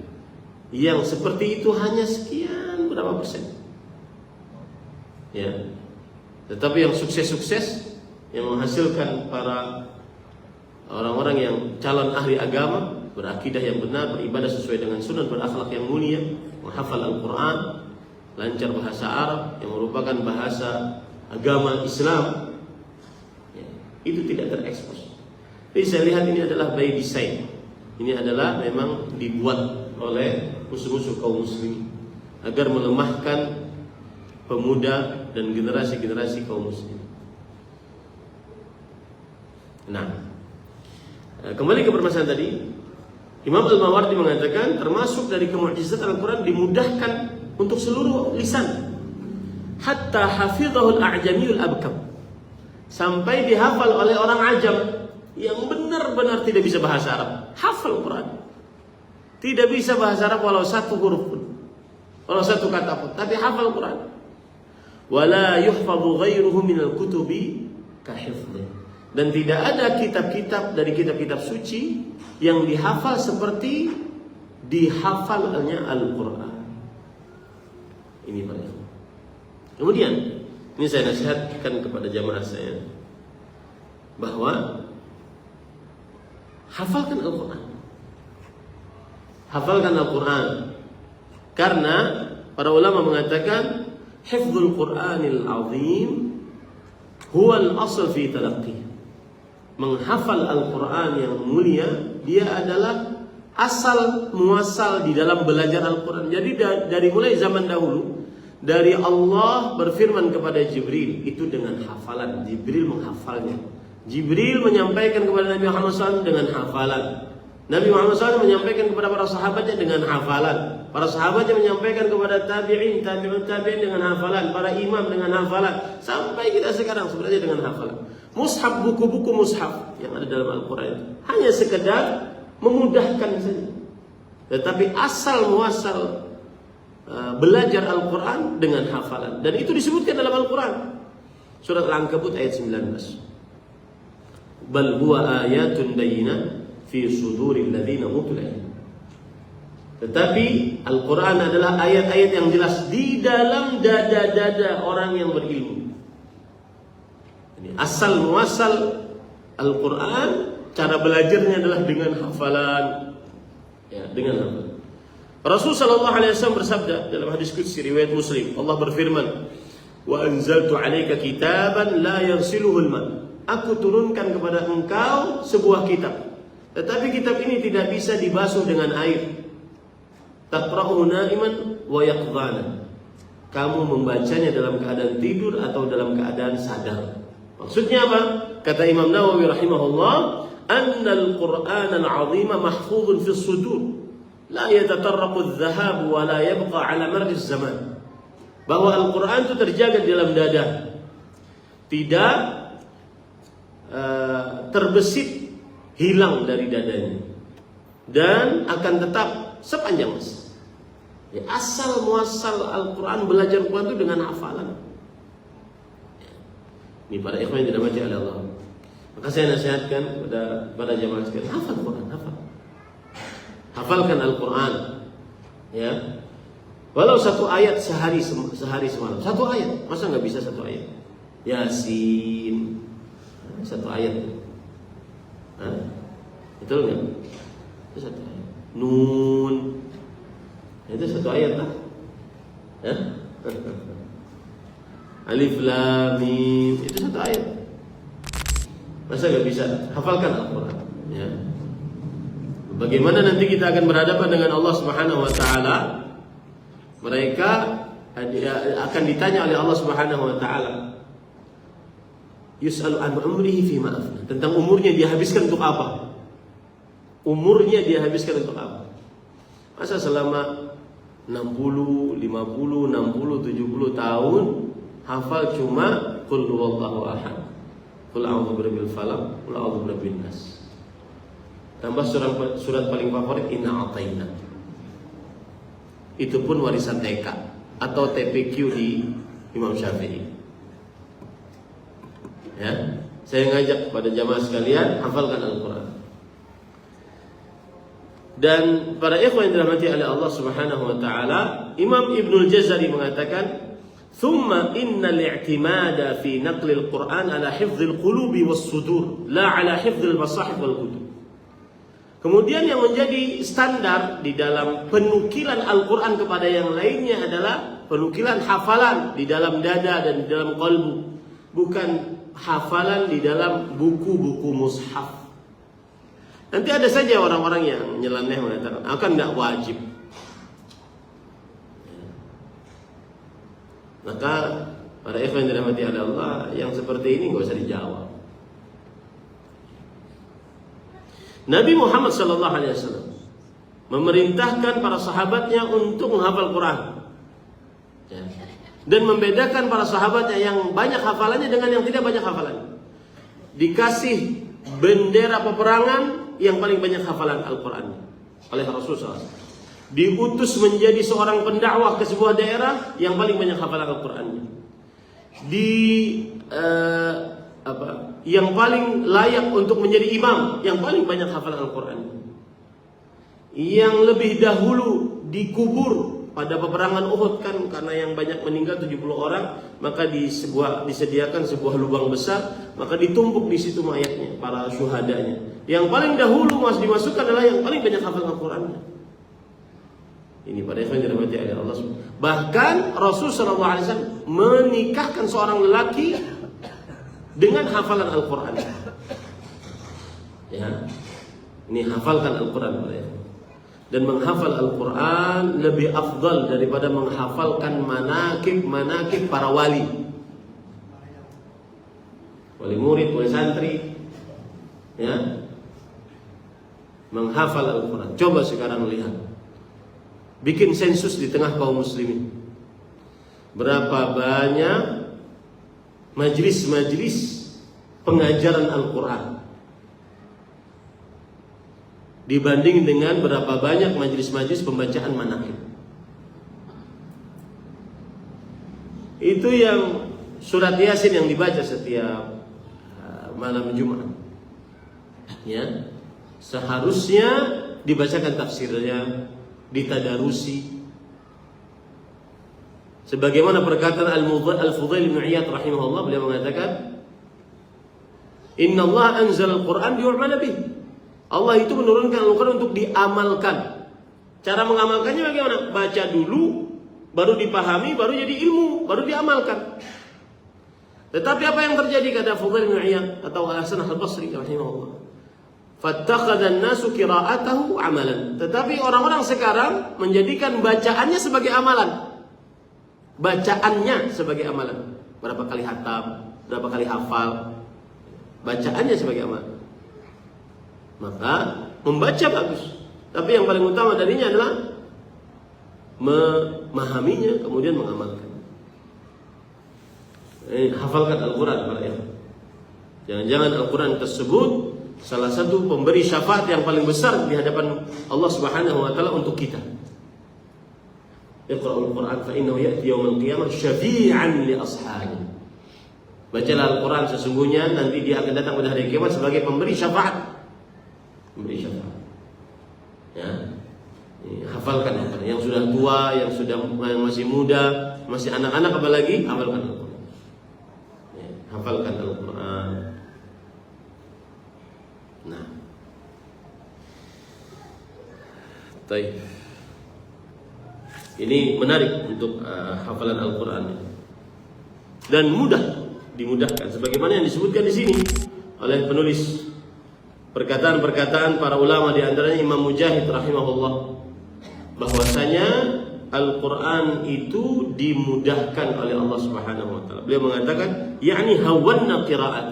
yang seperti itu hanya sekian berapa persen. Ya. Tetapi yang sukses-sukses, yang menghasilkan para orang-orang yang calon ahli agama, berakidah yang benar, beribadah sesuai dengan sunnah, berakhlak yang mulia, menghafal Al-Quran, lancar bahasa Arab yang merupakan bahasa agama Islam, ya, itu tidak terekspos. Jadi saya lihat ini adalah by design. Ini adalah memang dibuat oleh musuh-musuh kaum muslim agar melemahkan pemuda dan generasi-generasi kaum muslim. Nah, kembali ke permasalahan tadi, Imam Al-Mawardi mengatakan termasuk dari kemukjizatan Al-Quran dimudahkan untuk seluruh lisan, hatta hafidhahu al-a'jamiyul abkam, sampai dihafal oleh orang ajam yang benar-benar tidak bisa bahasa Arab, hafal Quran, tidak bisa bahasa Arab walau satu huruf pun, walau satu kata pun, tapi hafal Quran. Wala yuhfadhu ghairuhu minal kutubi kahifdhi, dan tidak ada kitab-kitab dari kitab-kitab suci yang dihafal seperti dihafalnya Al-Quran. Ini pada. Kemudian ini saya nasihatkan kepada jamaah saya bahwa hafalkan Al-Quran. Hafalkan Al-Quran. Karena para ulama mengatakan hifdzul Qur'anil azim huwa al-asl fi talaqqi. Menghafal Al-Quran yang mulia, dia adalah asal muasal di dalam belajar Al-Quran. Jadi dari mulai zaman dahulu, dari Allah berfirman kepada Jibril itu dengan hafalan. Jibril menghafalnya. Jibril menyampaikan kepada Nabi Muhammad SAW dengan hafalan. Nabi Muhammad SAW menyampaikan kepada para sahabatnya dengan hafalan. Para sahabatnya menyampaikan kepada tabi'in dengan hafalan. Para imam dengan hafalan. Sampai kita sekarang sebenarnya dengan hafalan. Mushaf, buku-buku mushaf yang ada dalam Al-Quran hanya sekedar memudahkan saja. Tetapi asal muasal belajar Al-Quran dengan hafalan. Dan itu disebutkan dalam Al-Quran. Surat Al-Ankabut ayat 19. Bal huwa ayatun bayyinah fi suduril ladzina utul ilm. Tetapi Al-Quran adalah ayat-ayat yang jelas di dalam dada-dada orang yang berilmu. Ini asal muasal Al-Quran, cara belajarnya adalah dengan hafalan. Ya, dengan hafalan. Rasul sallallahu alaihi wasallam bersabda dalam hadis qudsi riwayat Muslim, Allah berfirman, "Wa anzaltu 'alaika kitaban la yaghsiluhu al-ma." Aku turunkan kepada engkau sebuah kitab, tetapi kitab ini tidak bisa dibasuh dengan air. Taqra'uhu na'iman wa yaqdhana. Kamu membacanya dalam keadaan tidur atau dalam keadaan sadar. Maksudnya apa? Kata Imam Nawawi rahimahullah, "Anna al-Qur'an al-'azima mahfuzun fi as-sudur, la yatatarraqu adh-dhahab wa la yabqa 'ala marri az-zaman." Bahwa Al-Qur'an itu terjaga di dalam dada, tidak terbesit, hilang dari dadanya, dan akan tetap sepanjang masa. Ya, asal muasal Al-Quran, belajar Al-Quran itu dengan hafalan. Ini para ikhwan yang dirahmati oleh Allah. Maka saya nasihatkan kepada jamaah sekalian, hafal Al-Quran, hafalkan Al-Quran. Ya, walau satu ayat sehari semalam, satu ayat, masa nggak bisa satu ayat? Yasin. Satu ayat. Betul nggak? Itu satu ayat. Nun. Itu satu ayat lah. Alif Lam Mim, itu satu ayat. Masa gak bisa hafalkan Al-Quran? Ya. Bagaimana nanti kita akan berhadapan dengan Allah Subhanahu Wa Taala? Mereka akan ditanya oleh Allah Subhanahu Wa Taala. Yus'alu an umrihi fima afna. Tentang umurnya dia habiskan untuk apa? Umurnya dia habiskan untuk apa? Masa selama 60, 50, 60, 70 tahun hafal cuma qul huwallahu ahad, qul a'udzu birabbil falaq, qul a'udzu birabbin nas. Tambah surat paling favorit Inna A'taina. Itu pun warisan TK atau TPQ di Imam Syafi'i. Ya, saya ngajak pada jamaah sekalian hafalkan Al-Quran. Dan para ikhwan yang dirahmati oleh Allah Subhanahu Wa Taala, Imam Ibnul Jazari mengatakan, "Thumma innal i'timada fi naqlil Quran ala hifdzil qulubi was sudur, la ala hifdzil masahif wal kutub." Kemudian yang menjadi standar di dalam penukilan Al-Quran kepada yang lainnya adalah penukilan hafalan di dalam dada dan di dalam qalbu, bukan hafalan di dalam buku-buku mushaf. Nanti ada saja orang-orang yang nyeleneh mengatakan akan nggak wajib. Maka para ikhwan yang dirahmati oleh Allah, yang seperti ini nggak usah dijawab. Nabi Muhammad SAW memerintahkan para sahabatnya untuk menghafal Quran, dan membedakan para sahabatnya yang banyak hafalannya dengan yang tidak banyak hafalannya. Dikasih bendera peperangan yang paling banyak hafalan Al-Quran oleh Rasulullah SAW. Diutus menjadi seorang pendakwah ke sebuah daerah yang paling banyak hafalan Al-Qurannya. Yang paling layak untuk menjadi imam, yang paling banyak hafalan Al-Qurannya. Yang lebih dahulu dikubur pada peperangan Uhud, kan karena yang banyak meninggal 70 orang, maka disediakan sebuah lubang besar, maka ditumpuk di situ mayatnya, para syuhadanya. Yang paling dahulu dimasukkan adalah yang paling banyak hafal Al-Qur'annya. Ini pada ikhwan yang dirahmati oleh Allah. Bahkan Rasul sallallahu alaihi wasallam menikahkan seorang lelaki dengan hafalan Al-Qur'an. Ya. Ini hafalkan Al-Qur'an pada ikhwan. Dan menghafal Al-Quran lebih afdal daripada menghafalkan manakib para wali. Wali murid, wali santri, ya, menghafal Al-Quran. Coba sekarang lihat, bikin sensus di tengah kaum muslimin. Berapa banyak majlis-majlis pengajaran Al-Quran dibanding dengan berapa banyak majelis-majelis pembacaan manaqib. Itu yang surat Yasin yang dibaca setiap malam Jumat. Ya, seharusnya dibacakan tafsirnya, ditadarusi. Sebagaimana perkataan Al-Fudail bin Iyad rahimahullah, beliau mengatakan, "Inna Allah anzal al-Quran liyu'mala bih." Allah itu menurunkan Al-Quran untuk diamalkan. Cara mengamalkannya bagaimana? Baca dulu, baru dipahami, baru jadi ilmu, baru diamalkan. Tetapi apa yang terjadi kata Fudail bin Iyad atau Al-Hasan Al-Basri rahimahullah? Fattakhadha an-nasu qira'atahu amalan. Tetapi orang-orang sekarang menjadikan bacaannya sebagai amalan. Bacaannya sebagai amalan. Berapa kali hatam, berapa kali hafal. Bacaannya sebagai amalan. Maka membaca bagus, tapi yang paling utama darinya adalah memahaminya kemudian mengamalkan. Hafalkan Al-Quran para ikhwan. Jangan-jangan Al-Quran tersebut salah satu pemberi syafaat yang paling besar di hadapan Allah Subhanahu wa taala untuk kita. Iqra'ul Quran fa innahu ya'ti yaumil qiyamah syafi'an li ashabihi. Bacalah Al-Quran, sesungguhnya nanti dia akan datang pada hari kiamat sebagai pemberi syafaat. Memberi syafaat. Ya. Hafalkan Al-Quran. Yang sudah tua, yang masih muda, masih anak-anak apalagi, hafalkan Al-Quran. Ya, hafalkan Al-Quran. Nah. Baik. Ini menarik untuk hafalan Al-Quran. dan dimudahkan sebagaimana yang disebutkan di sini oleh penulis perkataan-perkataan para ulama, di antaranya Imam Mujahid rahimahullah, bahwasanya Al-Quran itu dimudahkan oleh Allah Subhanahu wa taala. Beliau mengatakan, yakni hawanna qira'at.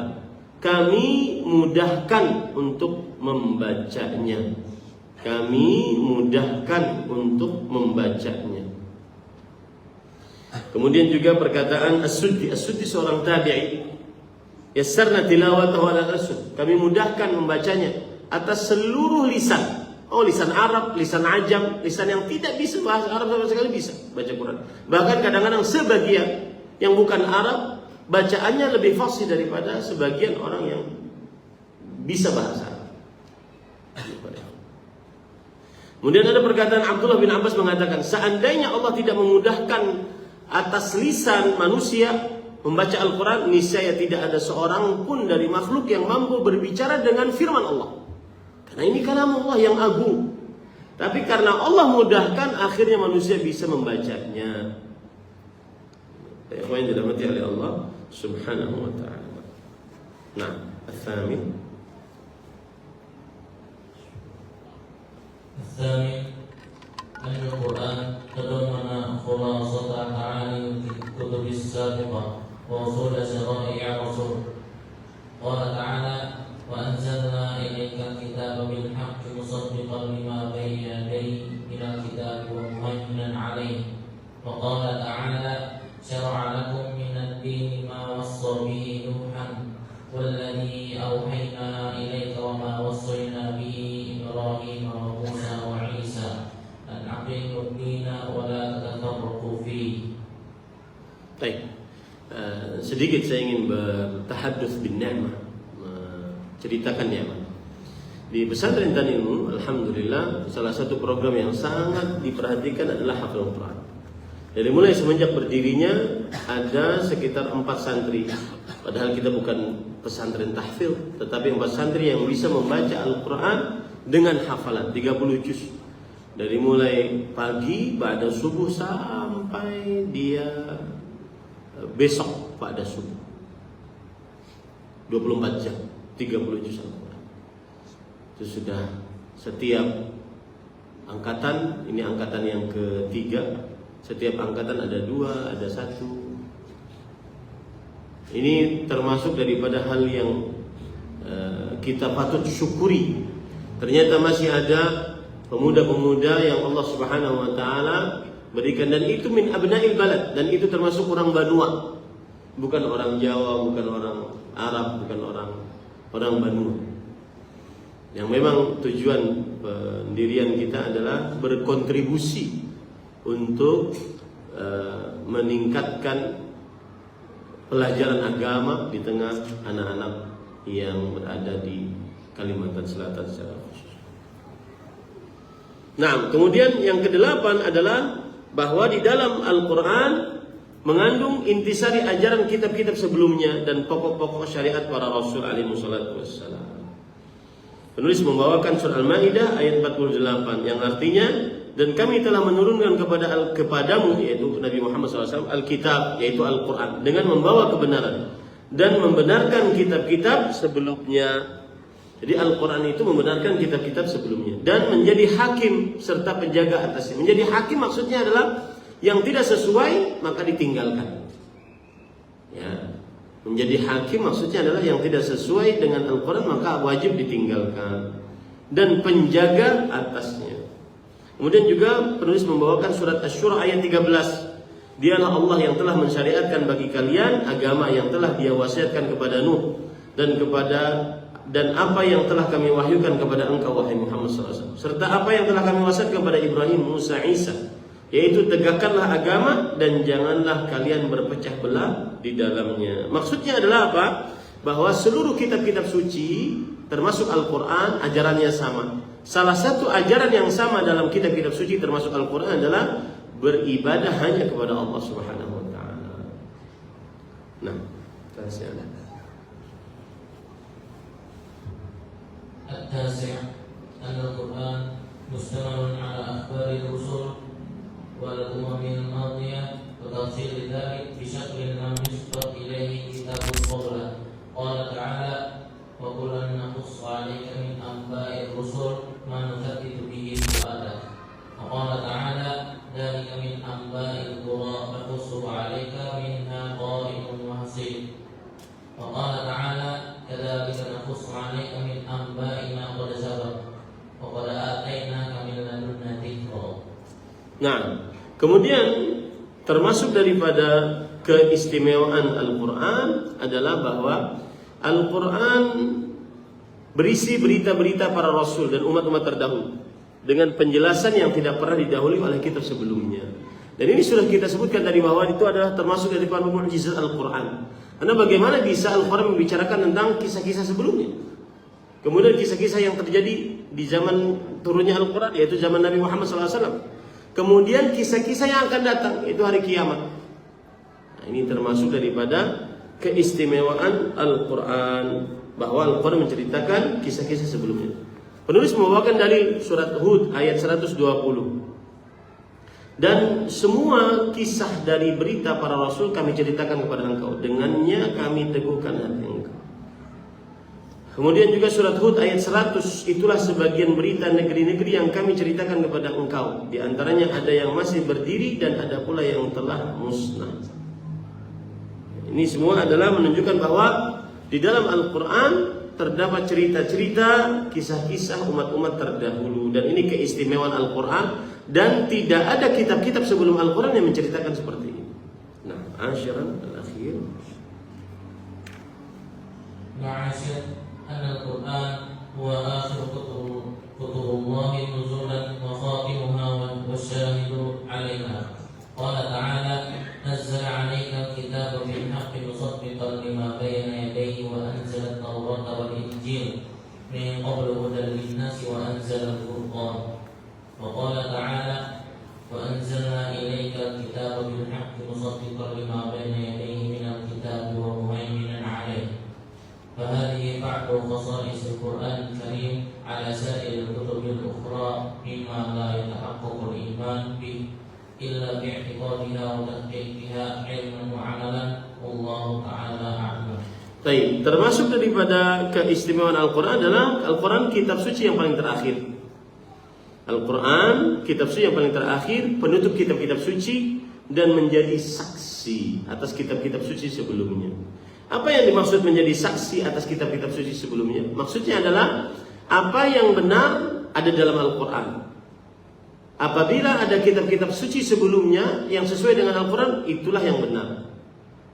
Kami mudahkan untuk membacanya. Kami mudahkan untuk membacanya. Kemudian juga perkataan As-Suddi. As-Suddi seorang tabi'i. Yassarna tilawatahu ala Rasul. Kami mudahkan membacanya atas seluruh lisan. Oh, lisan Arab, lisan Ajam, lisan yang tidak bisa bahasa Arab sama sekali bisa baca Quran. Bahkan kadang-kadang sebagian yang bukan Arab bacaannya lebih fasih daripada sebagian orang yang bisa bahasa Arab. Kemudian ada perkataan Abdullah bin Abbas mengatakan, seandainya Allah tidak memudahkan atas lisan manusia membaca Al-Quran, niscaya tidak ada seorang pun dari makhluk yang mampu berbicara dengan firman Allah. Karena ini kalam Allah yang agung. Tapi karena Allah mudahkan, akhirnya manusia bisa membacanya. Ya, yang dirahmati oleh Allah Subhanahu wa ta'ala. Nah, al-thamin. الثاني أن القرآن تضمن خلاصة معاني الكتب السابقة وأصول شرائع الرسول. قال تعالى: وأنزلنا إليك الكتاب بالحق مصدقا لما بين يديه من الكتاب ومهيمنا عليه. وقال تعالى: شرع لكم من الدين ما وصى به نوحا والذي أوحينا إليك وما وصينا به إبراهيم وموسى وعيسى أن أقيموا الدين ولا تتفرقوا فيه. Baik, sedikit saya ingin bertahadduts bin ni'mah, menceritakan nikmat. Di pesantren Tan Ilmu, alhamdulillah, salah satu program yang sangat diperhatikan adalah hafal Quran. Dari mulai semenjak berdirinya ada sekitar 4 santri. Padahal kita bukan pesantren tahfidz, tetapi 4 santri yang bisa membaca Al-Quran dengan hafalan 30 juz. Dari mulai pagi pada subuh sampai dia besok pada subuh. 24 jam, 30 juz Al-Quran. Itu sudah setiap angkatan, ini angkatan yang ketiga. Setiap angkatan ada 2, ada 1. Ini termasuk daripada hal yang kita patut syukuri. Ternyata masih ada pemuda-pemuda yang Allah Subhanahu wa taala berikan, dan itu min abnail balad, dan itu termasuk orang Banua. Bukan orang Jawa, bukan orang Arab, bukan orang Banua. Yang memang tujuan pendirian kita adalah berkontribusi untuk meningkatkan pelajaran agama di tengah anak-anak yang berada di Kalimantan Selatan secara khusus. Nah, kemudian yang ke-8 adalah bahwa di dalam Al-Quran mengandung intisari ajaran kitab-kitab sebelumnya dan pokok-pokok syariat para Rasul alaihi wassalatu wassalam. Penulis membawakan surah Al-Maidah ayat 48 yang artinya, dan kami telah menurunkan kepadamu, yaitu Nabi Muhammad SAW, Alkitab, yaitu Al-Quran, dengan membawa kebenaran dan membenarkan kitab-kitab sebelumnya. Jadi Al-Quran itu membenarkan kitab-kitab sebelumnya dan menjadi hakim serta penjaga atasnya. Menjadi hakim maksudnya adalah yang tidak sesuai maka ditinggalkan. Ya, menjadi hakim maksudnya adalah yang tidak sesuai dengan Al-Quran maka wajib ditinggalkan, dan penjaga atasnya. Kemudian juga penulis membawakan surat Asy-Syura ayat 13. Dialah Allah yang telah mensyariatkan bagi kalian agama yang telah Dia wasiatkan kepada Nuh dan apa yang telah kami wahyukan kepada engkau wahai Muhammad SAW, serta apa yang telah kami wasiatkan kepada Ibrahim, Musa, Isa, yaitu tegakkanlah agama dan janganlah kalian berpecah belah di dalamnya. Maksudnya adalah apa? Bahwa seluruh kitab-kitab suci termasuk Al-Quran ajarannya sama. Salah satu ajaran yang sama dalam kitab-kitab suci termasuk Al-Quran adalah beribadah hanya kepada Allah Subhanahu wa taala. Nah, terusnya ada. التاسع أن القرآن مشتمل على أخبار الرسل والأمم الماضية وتفصيل ذلك بشكل لم يسبق إليه كتاب قبله. قال تعالى: وكلا نقص عليك من أنباء الرسل ما نثبت به فؤادك. وقال تعالى: ذلك من أنباء القرى نقصه عليك منها قائم وحصيد. وقال تعالى: كذلك نقص عليك من أنباء ما قد سبق وقد آتيناك من لدنا ذكرا. Nah, kemudian termasuk daripada keistimewaan Al-Quran adalah bahwa Al-Quran berisi berita-berita para rasul dan umat-umat terdahulu dengan penjelasan yang tidak pernah didahului oleh kitab sebelumnya. Dan ini sudah kita sebutkan dari bahwa itu adalah termasuk daripada mukjizat Al-Quran. Karena bagaimana bisa Al-Quran membicarakan tentang kisah-kisah sebelumnya, kemudian kisah-kisah yang terjadi di zaman turunnya Al-Quran, yaitu zaman Nabi Muhammad SAW. Kemudian kisah-kisah yang akan datang, itu hari kiamat. Nah, ini termasuk daripada keistimewaan Al-Quran, bahwa Al-Quran menceritakan kisah-kisah sebelumnya. Penulis membawakan dalil surat Hud ayat 120. Dan semua kisah dari berita para rasul kami ceritakan kepada engkau, dengannya kami teguhkan hati engkau. Kemudian juga surat Hud ayat 100, itulah sebagian berita negeri-negeri yang kami ceritakan kepada engkau. Di antaranya ada yang masih berdiri dan ada pula yang telah musnah. Ini semua adalah menunjukkan bahwa di dalam Al-Quran terdapat cerita-cerita, kisah-kisah umat-umat terdahulu. Dan ini keistimewaan Al-Quran. Dan tidak ada kitab-kitab sebelum Al-Quran yang menceritakan seperti ini. Nah, asyaran al-akhir. Ma'asyad Al-Quran wa akhir kutubullahi nuzulan wa khatimuha wa syahidu alaiha. Qala ta'ala: nazzala 'alaika al-kitaba bil haqqi musaddiqan lima bayna yadayhi wa anzala at-taurata wal injil min qablu hudan lin-nasi wa anzala al-furqan. Wa qala ta'ala: wa anzalna ilaika al-kitaba bil haqqi musaddiqan lima bayna yadayhi min al-kitabi wa muhaiminan 'alayhi. فهذه بعض خصائص القرآن الكريم على سائر الكتب الأخرى مما لا يتحقق الإيمان به إلا باعتقادها وتحقيقها علما وعملا والله تعالى أعلم. Baik, termasuk daripada keistimewaan Al-Quran adalah Al-Quran kitab suci yang paling terakhir. Al-Quran kitab suci yang paling terakhir, penutup kitab-kitab suci dan menjadi saksi atas kitab-kitab suci sebelumnya. Apa yang dimaksud menjadi saksi atas kitab-kitab suci sebelumnya? Maksudnya adalah apa yang benar ada dalam Al-Quran. Apabila ada kitab-kitab suci sebelumnya yang sesuai dengan Al-Quran, itulah yang benar.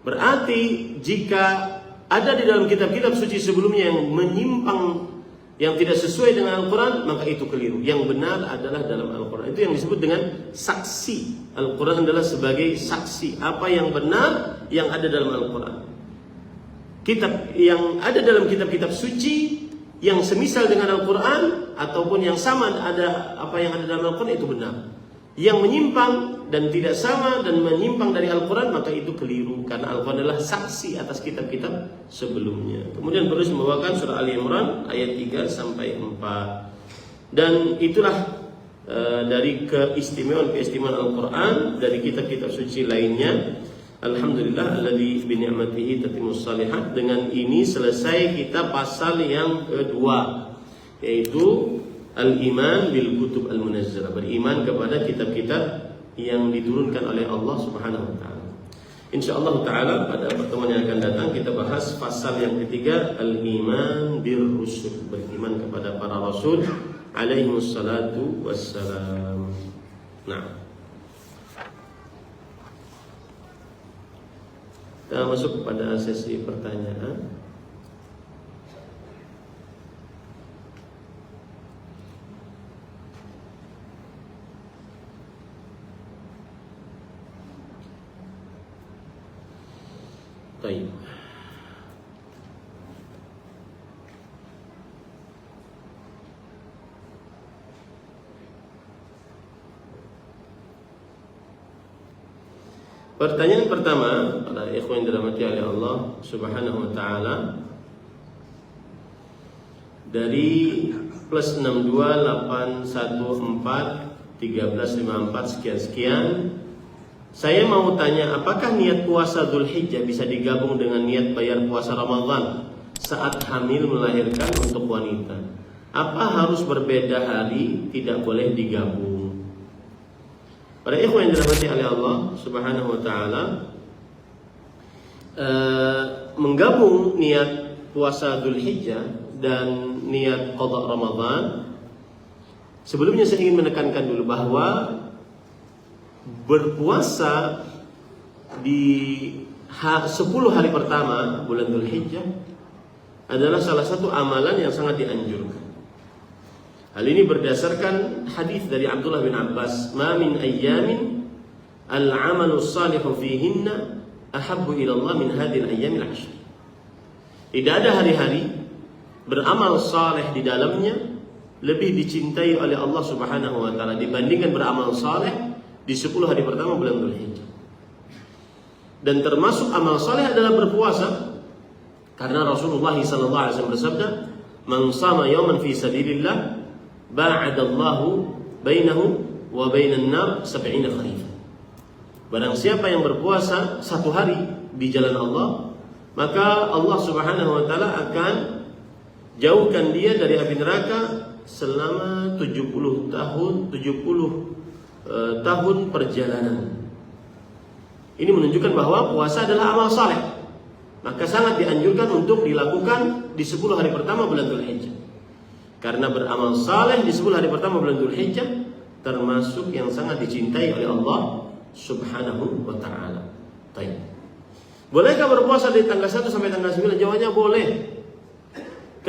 Berarti jika ada di dalam kitab-kitab suci sebelumnya yang menyimpang, yang tidak sesuai dengan Al-Quran, maka itu keliru. Yang benar adalah dalam Al-Quran. Itu yang disebut dengan saksi. Al-Quran adalah sebagai saksi apa yang benar yang ada dalam Al-Quran. Kitab yang ada dalam kitab-kitab suci yang semisal dengan Al-Quran ataupun yang sama ada apa yang ada dalam Al-Quran, itu benar. Yang menyimpang dan tidak sama dan menyimpang dari Al-Quran, maka itu keliru, karena Al-Quran adalah saksi atas kitab-kitab sebelumnya. Kemudian penulis membawakan surah Ali Imran ayat 3 sampai 4. Dan itulah dari keistimewaan Al-Quran dari kitab-kitab suci lainnya. Alhamdulillah alladzi bi ni'matihi tatimmus shalihat. Dengan ini selesai kita pasal yang kedua, yaitu al-iman bil kutub al-munazzalah, beriman kepada kitab-kitab yang diturunkan oleh Allah Subhanahu wa taala. Insyaallah taala pada pertemuan yang akan datang kita bahas pasal yang ketiga, al-iman bir rusul, beriman kepada para rasul alaihi wassalatu wassalam. Nah, kita masuk kepada sesi pertanyaan. Baik. Pertanyaan pertama pada ikhwan yang dirahmati oleh Allah Subhanahu wa taala dari plus 628141354 sekian Saya mau tanya, apakah niat puasa Dzulhijjah bisa digabung dengan niat bayar puasa Ramadan saat hamil melahirkan untuk wanita? Apa harus berbeda hari? Tidak boleh digabung. Para ikhwan yang dirahmati oleh Allah Subhanahu wa taala, menggabung niat puasa Dzulhijjah dan niat qada Ramadan, sebelumnya saya ingin menekankan dulu bahwa berpuasa di 10 hari pertama bulan Dzulhijjah adalah salah satu amalan yang sangat dianjurkan. Hal ini berdasarkan hadis dari Abdullah bin Abbas, "Ma min ayyamin al-'amalu shalihu fihinna ahabbu ila Allah min hadhihi al-ayyamil 'ashr." Tidak ada hari-hari beramal saleh di dalamnya lebih dicintai oleh Allah Subhanahu wa taala dibandingkan beramal saleh di 10 hari pertama bulan Dzulhijjah. Dan termasuk amal saleh adalah berpuasa. Karena Rasulullah sallallahu alaihi wasallam bersabda, "Man shama yawman fi sabilillah ba'adallahu bainahu wa bainan nar 70 kharif." Barang siapa yang berpuasa 1 hari di jalan Allah, maka Allah Subhanahu wa taala akan jauhkan dia dari api neraka selama 70 tahun perjalanan. Ini menunjukkan bahwa puasa adalah amal saleh. Maka sangat dianjurkan untuk dilakukan di 10 hari pertama bulan Dzulhijjah. Karena beramal saleh di 10 hari pertama bulan Dzulhijjah termasuk yang sangat dicintai oleh Allah Subhanahu wa taala. Baik. Bolehkah berpuasa dari tanggal 1 sampai tanggal 9? Jawabannya boleh.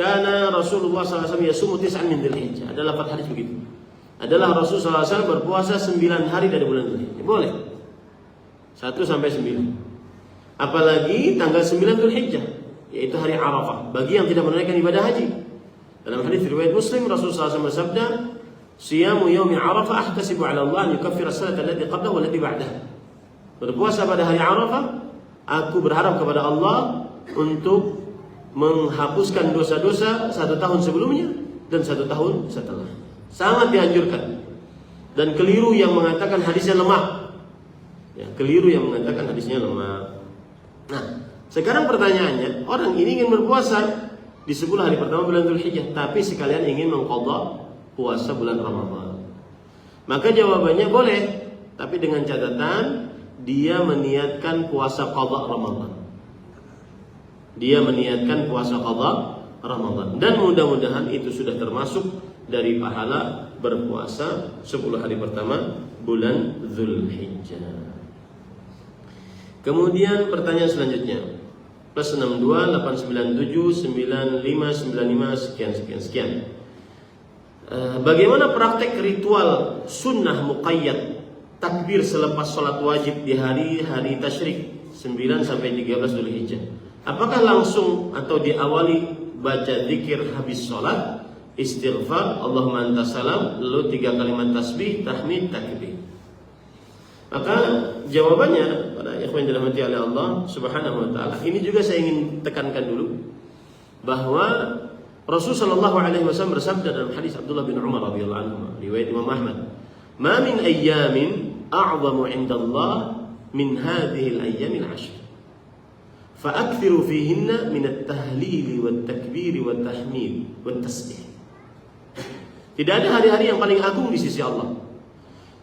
Karena Rasulullah SAW yasumu tis'an min Dzulhijjah. Ada lafaz hadis begitu. Adalah Rasulullah SAW berpuasa 9 hari dari bulan Dzulhijjah. Boleh. 1 sampai 9. Apalagi tanggal 9 Dzulhijjah, yaitu hari Arafah, bagi yang tidak menunaikan ibadah haji. Dalam hadis riwayat Muslim, Rasulullah SAW bersabda, "Siyamu yaumi Arafah ahtasibu 'ala Allah an yukaffira as-sanata allati qablahu wa allati ba'daha." Berpuasa pada hari Arafah, aku berharap kepada Allah untuk menghapuskan dosa-dosa 1 tahun sebelumnya dan 1 tahun setelah. Sangat dianjurkan. Dan keliru yang mengatakan hadisnya lemah. Ya, keliru yang mengatakan hadisnya lemah. Nah, sekarang pertanyaannya, orang ini ingin berpuasa di 10 hari pertama bulan Dzulhijjah, tapi sekalian ingin mengqadha puasa bulan Ramadan. Maka jawabannya boleh, tapi dengan catatan dia meniatkan puasa qadha Ramadan. Dia meniatkan puasa qadha Ramadan. Dan mudah-mudahan itu sudah termasuk dari pahala berpuasa 10 hari pertama bulan Dzulhijjah. Kemudian pertanyaan selanjutnya, plus 62 897 95 95 sekian. Bagaimana praktek ritual sunnah muqayyad takbir selepas sholat wajib di hari-hari tasyrik 9 sampai 13 Dzulhijjah? Apakah langsung atau diawali baca zikir habis sholat, istighfar, Allahumma antas salam, lalu 3 kalimat tasbih, tahmid, takbir? Maka jawabannya pada ikhwan yang dirahmati oleh Allah Subhanahu wa taala, ini juga saya ingin tekankan dulu bahwa Rasulullah sallallahu alaihi wasallam bersabda dalam hadis Abdullah bin Umar radhiyallahu anhu, riwayat Imam Ahmad, "Ma min ayyamin a'zamu 'inda Allah min hadhihi al-ayyam al-'ashr. Fa'akthiru fihinna min at-tahlil wat-takbir wat-tahmid wat-tasbih." Tidak ada hari-hari yang paling agung di sisi Allah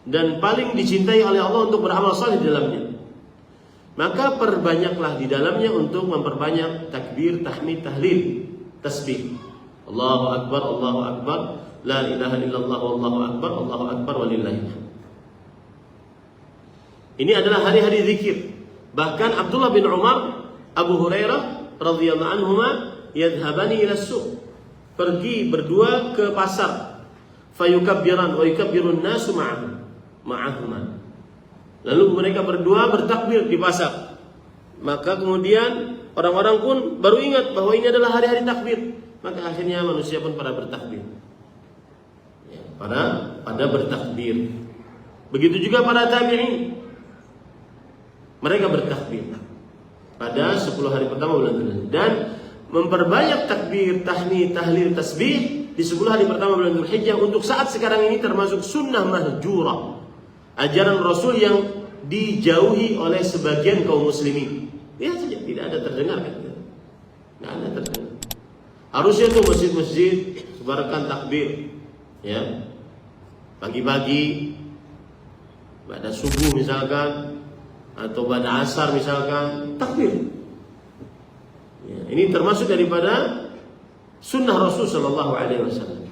dan paling dicintai oleh Allah untuk beramal saleh di dalamnya. Maka perbanyaklah di dalamnya untuk memperbanyak takbir, tahmid, tahlil, tasbih. Allahu akbar, Allahu akbar, la ilaha illallah, wallahu akbar, Allahu akbar, walillahil hamd. Ini adalah hari-hari zikir. Bahkan Abdullah bin Umar, Abu Hurairah radhiyallahu anhuma yadhhabani ila as-suq. Pergi berdua ke pasar. Fayukabbiran wa yukabbirun nasu ma'ahuma. Lalu mereka berdua bertakbir di pasar. Maka kemudian orang-orang pun baru ingat bahwa ini adalah hari-hari takbir. Maka akhirnya manusia pun pada bertakbir. Ya, pada bertakbir. Begitu juga para tabi'in. Mereka bertakbir pada 10 hari pertama bulan Dzulhijjah dan memperbanyak takbir, tahmid, tahlil, tasbih di 10 hari pertama bulan Dzulhijjah untuk saat sekarang ini termasuk sunnah mahjurah. Ajaran Rasul yang dijauhi oleh sebagian kaum muslimin. Lihat saja, tidak ada terdengar kan? Tidak ada terdengar. Harusnya tuh masjid-masjid sebarkan takbir, ya. Pagi-pagi, pada subuh misalkan, atau pada asar misalkan, takbir. Ya, ini termasuk daripada sunnah Rasul Sallallahu Alaihi Wasallam.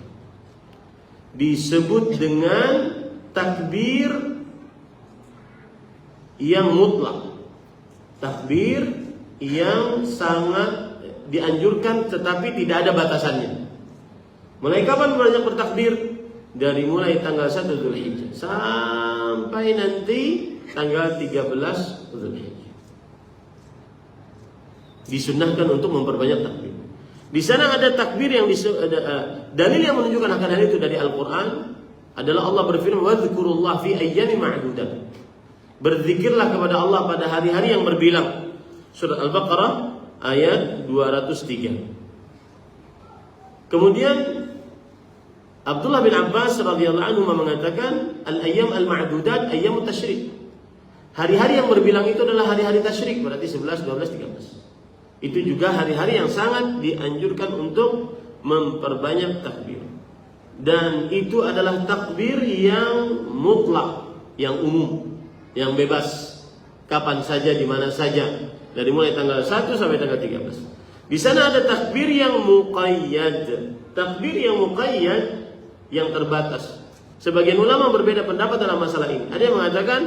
Disebut dengan takbir yang mutlak, takbir yang sangat dianjurkan tetapi tidak ada batasannya. Mulai kapan banyak bertakbir? Dari mulai tanggal 1 Dzulhijjah sampai nanti tanggal 13 Dzulhijjah. Disunnahkan untuk memperbanyak takbir. Di sana ada takbir yang dalil yang menunjukkan akan hal itu dari Al-Qur'an adalah Allah berfirman wadzkurullah fi ayyamin ma'dudat. Berzikirlah kepada Allah pada hari-hari yang berbilang. Surat Al-Baqarah ayat 203. Kemudian Abdullah bin Abbas radhiyallahu anhu mengatakan al-ayyam al-ma'dudat ayyamut tasyrik. Hari-hari yang berbilang itu adalah hari-hari tasyrik, berarti 11, 12, 13. Itu juga hari-hari yang sangat dianjurkan untuk memperbanyak takbir. Dan itu adalah takbir yang mutlak, yang umum, yang bebas, kapan saja, di mana saja, dari mulai tanggal 1 sampai tanggal 13. Di sana ada takbir yang muqayyad. Takbir yang muqayyad, yang terbatas. Sebagian ulama berbeda pendapat dalam masalah ini. Ada yang mengatakan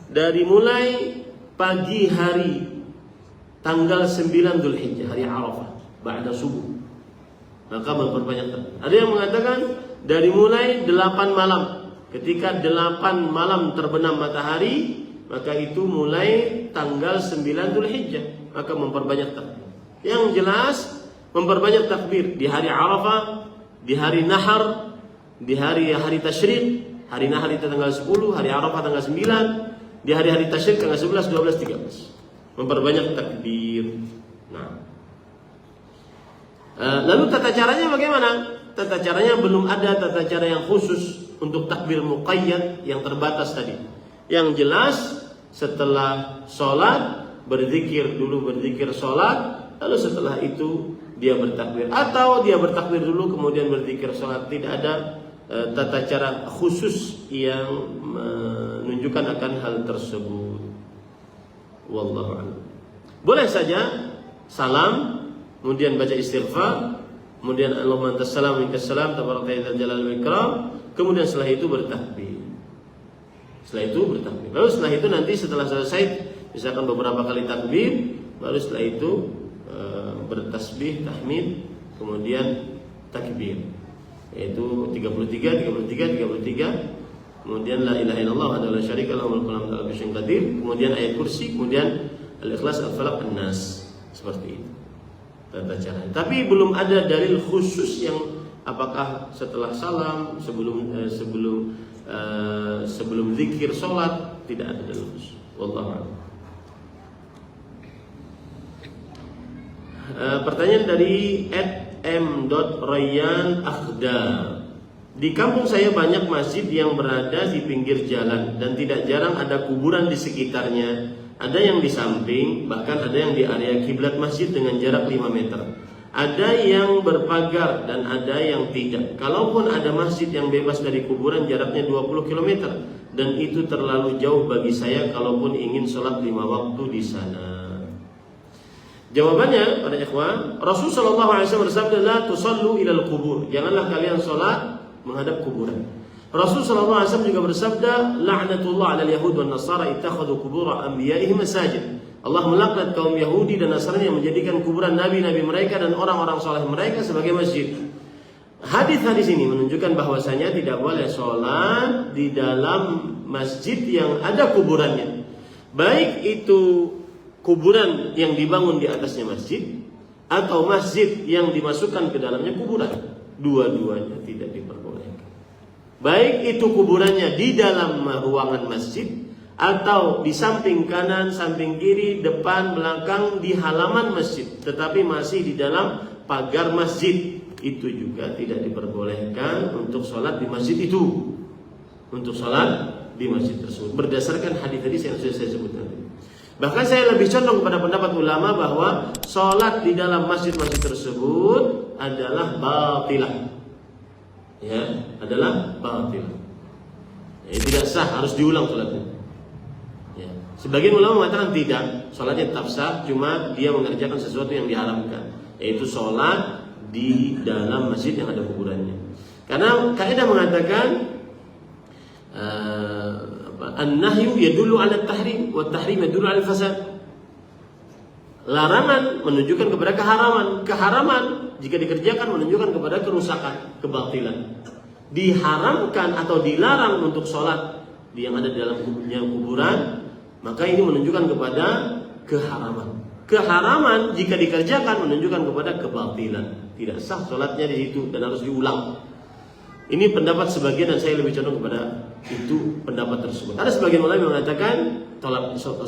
dari mulai pagi hari tanggal 9 Dzulhijjah, hari Arafah, ba'da subuh, maka memperbanyak takbir. Ada yang mengatakan dari mulai 8 malam, ketika 8 malam terbenam matahari, maka itu mulai tanggal 9 Dzulhijjah, maka memperbanyak takbir. Yang jelas memperbanyak takbir di hari Arafah, di hari Nahar, di hari tasyrik. Hari Nahar itu tanggal 10, hari Arafah tanggal 9, di hari-hari tasyrik tanggal 11, 12, 13. Memperbanyak takbir. Nah, lalu tata caranya bagaimana? Tata caranya belum ada tata cara yang khusus untuk takbir muqayyad yang terbatas tadi. Yang jelas setelah sholat berzikir dulu, berzikir sholat, lalu setelah itu dia bertakbir, atau dia bertakbir dulu kemudian berzikir sholat. Tidak ada tata cara khusus yang menunjukkan akan hal tersebut. Wallahu a'lam. Boleh saja salam, kemudian baca istighfar, kemudian Allahumma antas salam minkas salam tabaraka ya dzal jalali wal ikram, kemudian setelah itu bertakbir. Lalu setelah itu nanti setelah selesai misalkan beberapa kali takbir, baru setelah itu bertasbih, tahmid, kemudian takbir. Yaitu 33, kemudian la ilaha illallah wa la syarika lahu mulkul hamdu ala kulli syai'in qadir, kemudian ayat kursi, kemudian al-ikhlas, al-falaq, an-nas. Seperti itu tata caranya. Tapi belum ada dalil khusus yang apakah setelah salam, sebelum zikir salat, tidak ada dalil khusus. Wallahu a'lam. Pertanyaan dari @m.rayyan akhda. Di kampung saya banyak masjid yang berada di pinggir jalan dan tidak jarang ada kuburan di sekitarnya. Ada yang di samping, bahkan ada yang di area kiblat masjid dengan jarak 5 meter. Ada yang berpagar dan ada yang tidak. Kalaupun ada masjid yang bebas dari kuburan jaraknya 20 km dan itu terlalu jauh bagi saya kalaupun ingin sholat 5 waktu di sana. Jawabannya pada ikhwan, Rasul sallallahu alaihi wasallam bersabda, "La tusallu ilal kubur." Janganlah kalian salat menghadap kuburan. Rasul sallallahu alaihi wasallam juga bersabda, "La'natullah 'alal yahud wan nasara ittakhadhu qubur anbiya'ihim masajid." Allah melaknat kaum Yahudi dan Nasrani yang menjadikan kuburan nabi-nabi mereka dan orang-orang saleh mereka sebagai masjid. Hadis-hadis ini menunjukkan bahwasanya tidak boleh salat di dalam masjid yang ada kuburannya. Baik itu kuburan yang dibangun di atasnya masjid atau masjid yang dimasukkan ke dalamnya kuburan, dua-duanya tidak diperbolehkan. Baik itu kuburannya di dalam ruangan masjid atau di samping kanan, samping kiri, depan, belakang, di halaman masjid, tetapi masih di dalam pagar masjid, itu juga tidak diperbolehkan untuk sholat di masjid itu. Untuk sholat di masjid tersebut berdasarkan hadis-hadis yang sudah saya sebutkan. Bahkan saya lebih condong kepada pendapat ulama bahwa sholat di dalam masjid-masjid tersebut adalah batilah. Ya, adalah batilah. Ya, tidak sah, harus diulang sholatnya. Ya. Sebagian ulama mengatakan tidak, sholatnya tetap sah, cuma dia mengerjakan sesuatu yang diharamkan, yaitu sholat di dalam masjid yang ada kuburannya. Karena kaidah mengatakan an-nahyu yadullu 'ala at-tahrim wa at-tahrim yadullu 'ala al-fasad. Larangan menunjukkan kepada keharaman, keharaman jika dikerjakan menunjukkan kepada kerusakan, kebatilan. Diharamkan atau dilarang untuk sholat yang ada di dalam kuburan, maka ini menunjukkan kepada keharaman. Keharaman jika dikerjakan menunjukkan kepada kebatilan. Tidak sah sholatnya di situ dan harus diulang. Ini pendapat sebagian dan saya lebih condong kepada itu pendapat tersebut. Ada sebagian ulama yang mengatakan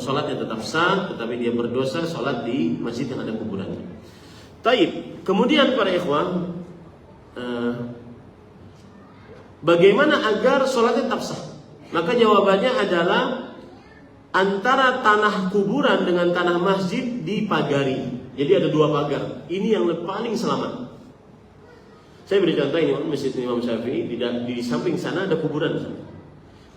sholatnya tetap sah, tetapi dia berdosa sholat di masjid yang ada kuburannya. Taib. Kemudian para ikhwan, bagaimana agar sholatnya tetap sah? Maka jawabannya adalah antara tanah kuburan dengan tanah masjid dipagari. Jadi ada dua pagar. Ini yang paling selamat. Saya beri contoh ini, masjid Imam Syafi'i di samping sana ada kuburan.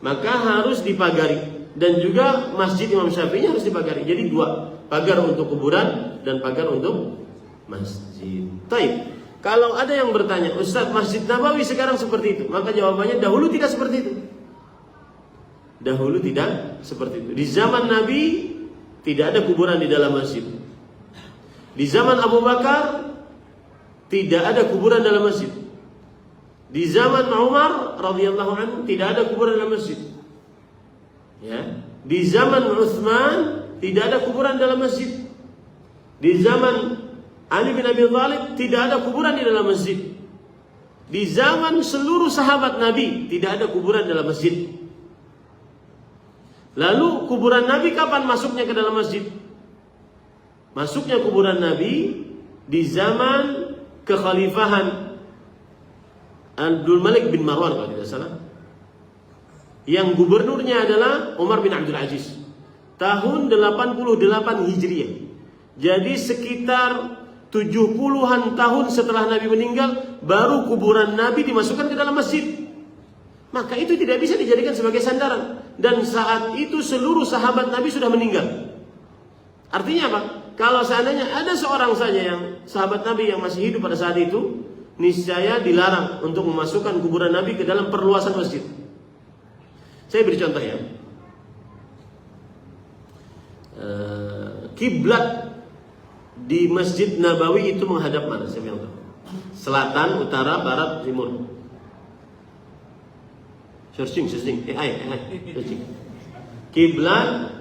Maka harus dipagari. Dan juga masjid Imam Syafi'i harus dipagari. Jadi dua, pagar untuk kuburan dan pagar untuk masjid. Taib. Kalau ada yang bertanya, Ustaz, Masjid Nabawi sekarang seperti itu, maka jawabannya dahulu tidak seperti itu. Dahulu tidak seperti itu. Di zaman Nabi tidak ada kuburan di dalam masjid. Di zaman Abu Bakar tidak ada kuburan dalam masjid. Di zaman Umar radhiyallahu anhu tidak ada kuburan dalam masjid. Ya. Di zaman Utsman tidak ada kuburan dalam masjid. Di zaman Ali bin Abi Thalib tidak ada kuburan di dalam masjid. Di zaman seluruh sahabat Nabi tidak ada kuburan dalam masjid. Lalu kuburan Nabi kapan masuknya ke dalam masjid? Masuknya kuburan Nabi di zaman kekhalifahan Abdul Malik bin Marwan kalau tidak salah. Yang gubernurnya adalah Umar bin Abdul Aziz. Tahun 88 Hijriah. Jadi sekitar 70-an tahun setelah Nabi meninggal, baru kuburan Nabi dimasukkan ke dalam masjid. Maka itu tidak bisa dijadikan sebagai sandaran. Dan saat itu seluruh sahabat Nabi sudah meninggal. Artinya apa? Kalau seandainya ada seorang saja yang sahabat Nabi yang masih hidup pada saat itu, niscaya dilarang untuk memasukkan kuburan Nabi ke dalam perluasan masjid. Saya beri contoh ya. Kiblat di Masjid Nabawi itu menghadap mana? Saya bilang tahu. Selatan, utara, barat, timur. Searching. Searching. Kiblat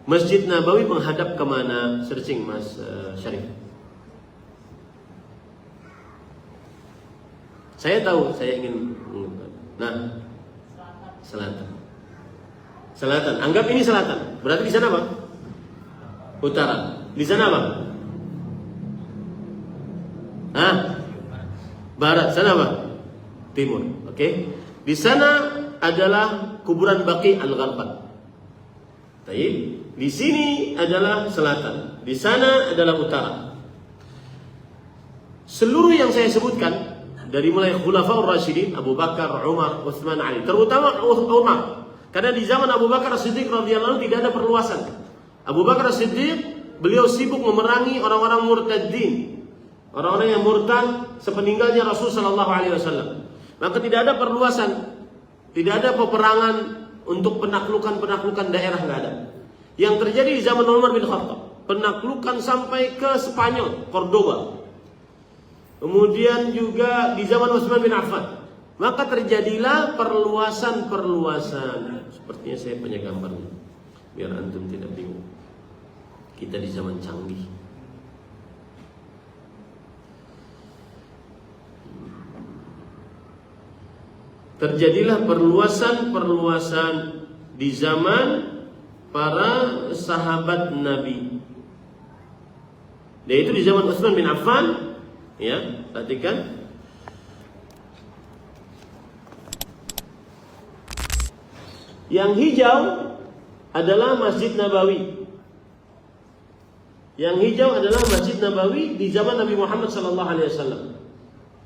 Masjid Nabawi menghadap kemana? Searching Mas Syarif. Saya tahu, saya ingin mengungkapkan. Nah, selatan. Anggap ini selatan. Berarti di sana apa? Utara. Di sana apa? Barat. Sana apa? Timur. Oke. Di sana adalah kuburan Baqi Al-Gharqad. Baik. Di sini adalah selatan. Di sana adalah utara. Seluruh yang saya sebutkan dari mulai Khulafaur Rasyidin, Abu Bakar, Umar, Utsman, Ali, terutama Umar. Karena di zaman Abu Bakar As-Siddiq radhiyallahu anhu tidak ada perluasan. Abu Bakar As-Siddiq beliau sibuk memerangi orang-orang murtadin, orang-orang yang murtad sepeninggalnya Rasul sallallahu alaihi wasallam. Maka tidak ada perluasan, tidak ada peperangan untuk penaklukan daerah, nggak ada. Yang terjadi di zaman Umar bin Khattab, penaklukan sampai ke Spanyol, Cordoba. Kemudian juga di zaman Utsman bin Affan. Maka terjadilah perluasan. Sepertinya saya punya gambarnya, biar antum tidak bingung. Kita di zaman canggih. Terjadilah perluasan di zaman para sahabat Nabi. Yaitu di zaman Utsman bin Affan, ya, perhatikan. Yang hijau adalah Masjid Nabawi. Yang hijau adalah Masjid Nabawi di zaman Nabi Muhammad SAW.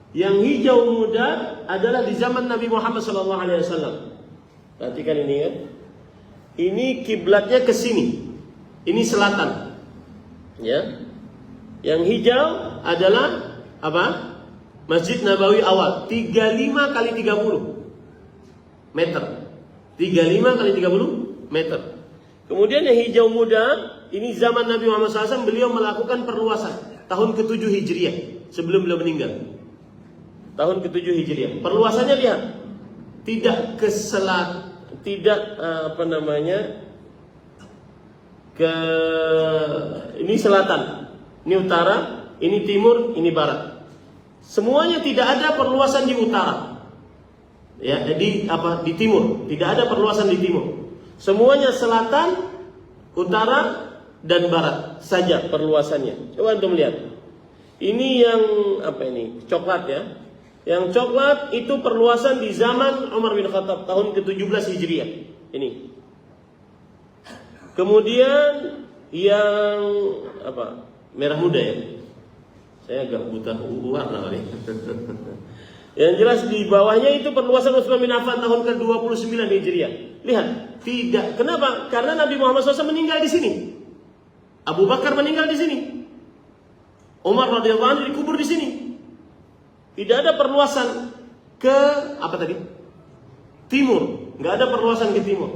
Yang hijau muda adalah di zaman Nabi Muhammad SAW. Perhatikan ini ya. Ini kiblatnya ke sini. Ini selatan. Ya. Yang hijau adalah apa? Masjid Nabawi awal 35 kali 30 meter. 35 kali 30 meter. Kemudian yang hijau muda, ini zaman Nabi Muhammad SAW, beliau melakukan perluasan tahun ke-7 Hijriah, sebelum beliau meninggal. Tahun ke-7 Hijriah. Perluasannya lihat, tidak ke ini selatan, ini utara, ini timur, ini barat. Semuanya tidak ada perluasan di utara. Ya, di timur, tidak ada perluasan di timur. Semuanya selatan, utara, dan barat saja perluasannya. Coba antum lihat. Ini yang coklat ya. Yang coklat itu perluasan di zaman Umar bin Khattab tahun ke-17 Hijriah. Ini. Kemudian yang merah muda ya. Saya agak buta warna kali. Yang jelas di bawahnya itu perluasan Utsman bin Affan tahun ke-29 Hijriah. Lihat, tidak. Kenapa? Karena Nabi Muhammad SAW meninggal di sini. Abu Bakar meninggal di sini. Umar radhiyallahu anhu dikubur di sini. Tidak ada perluasan ke timur. Nggak ada perluasan ke timur.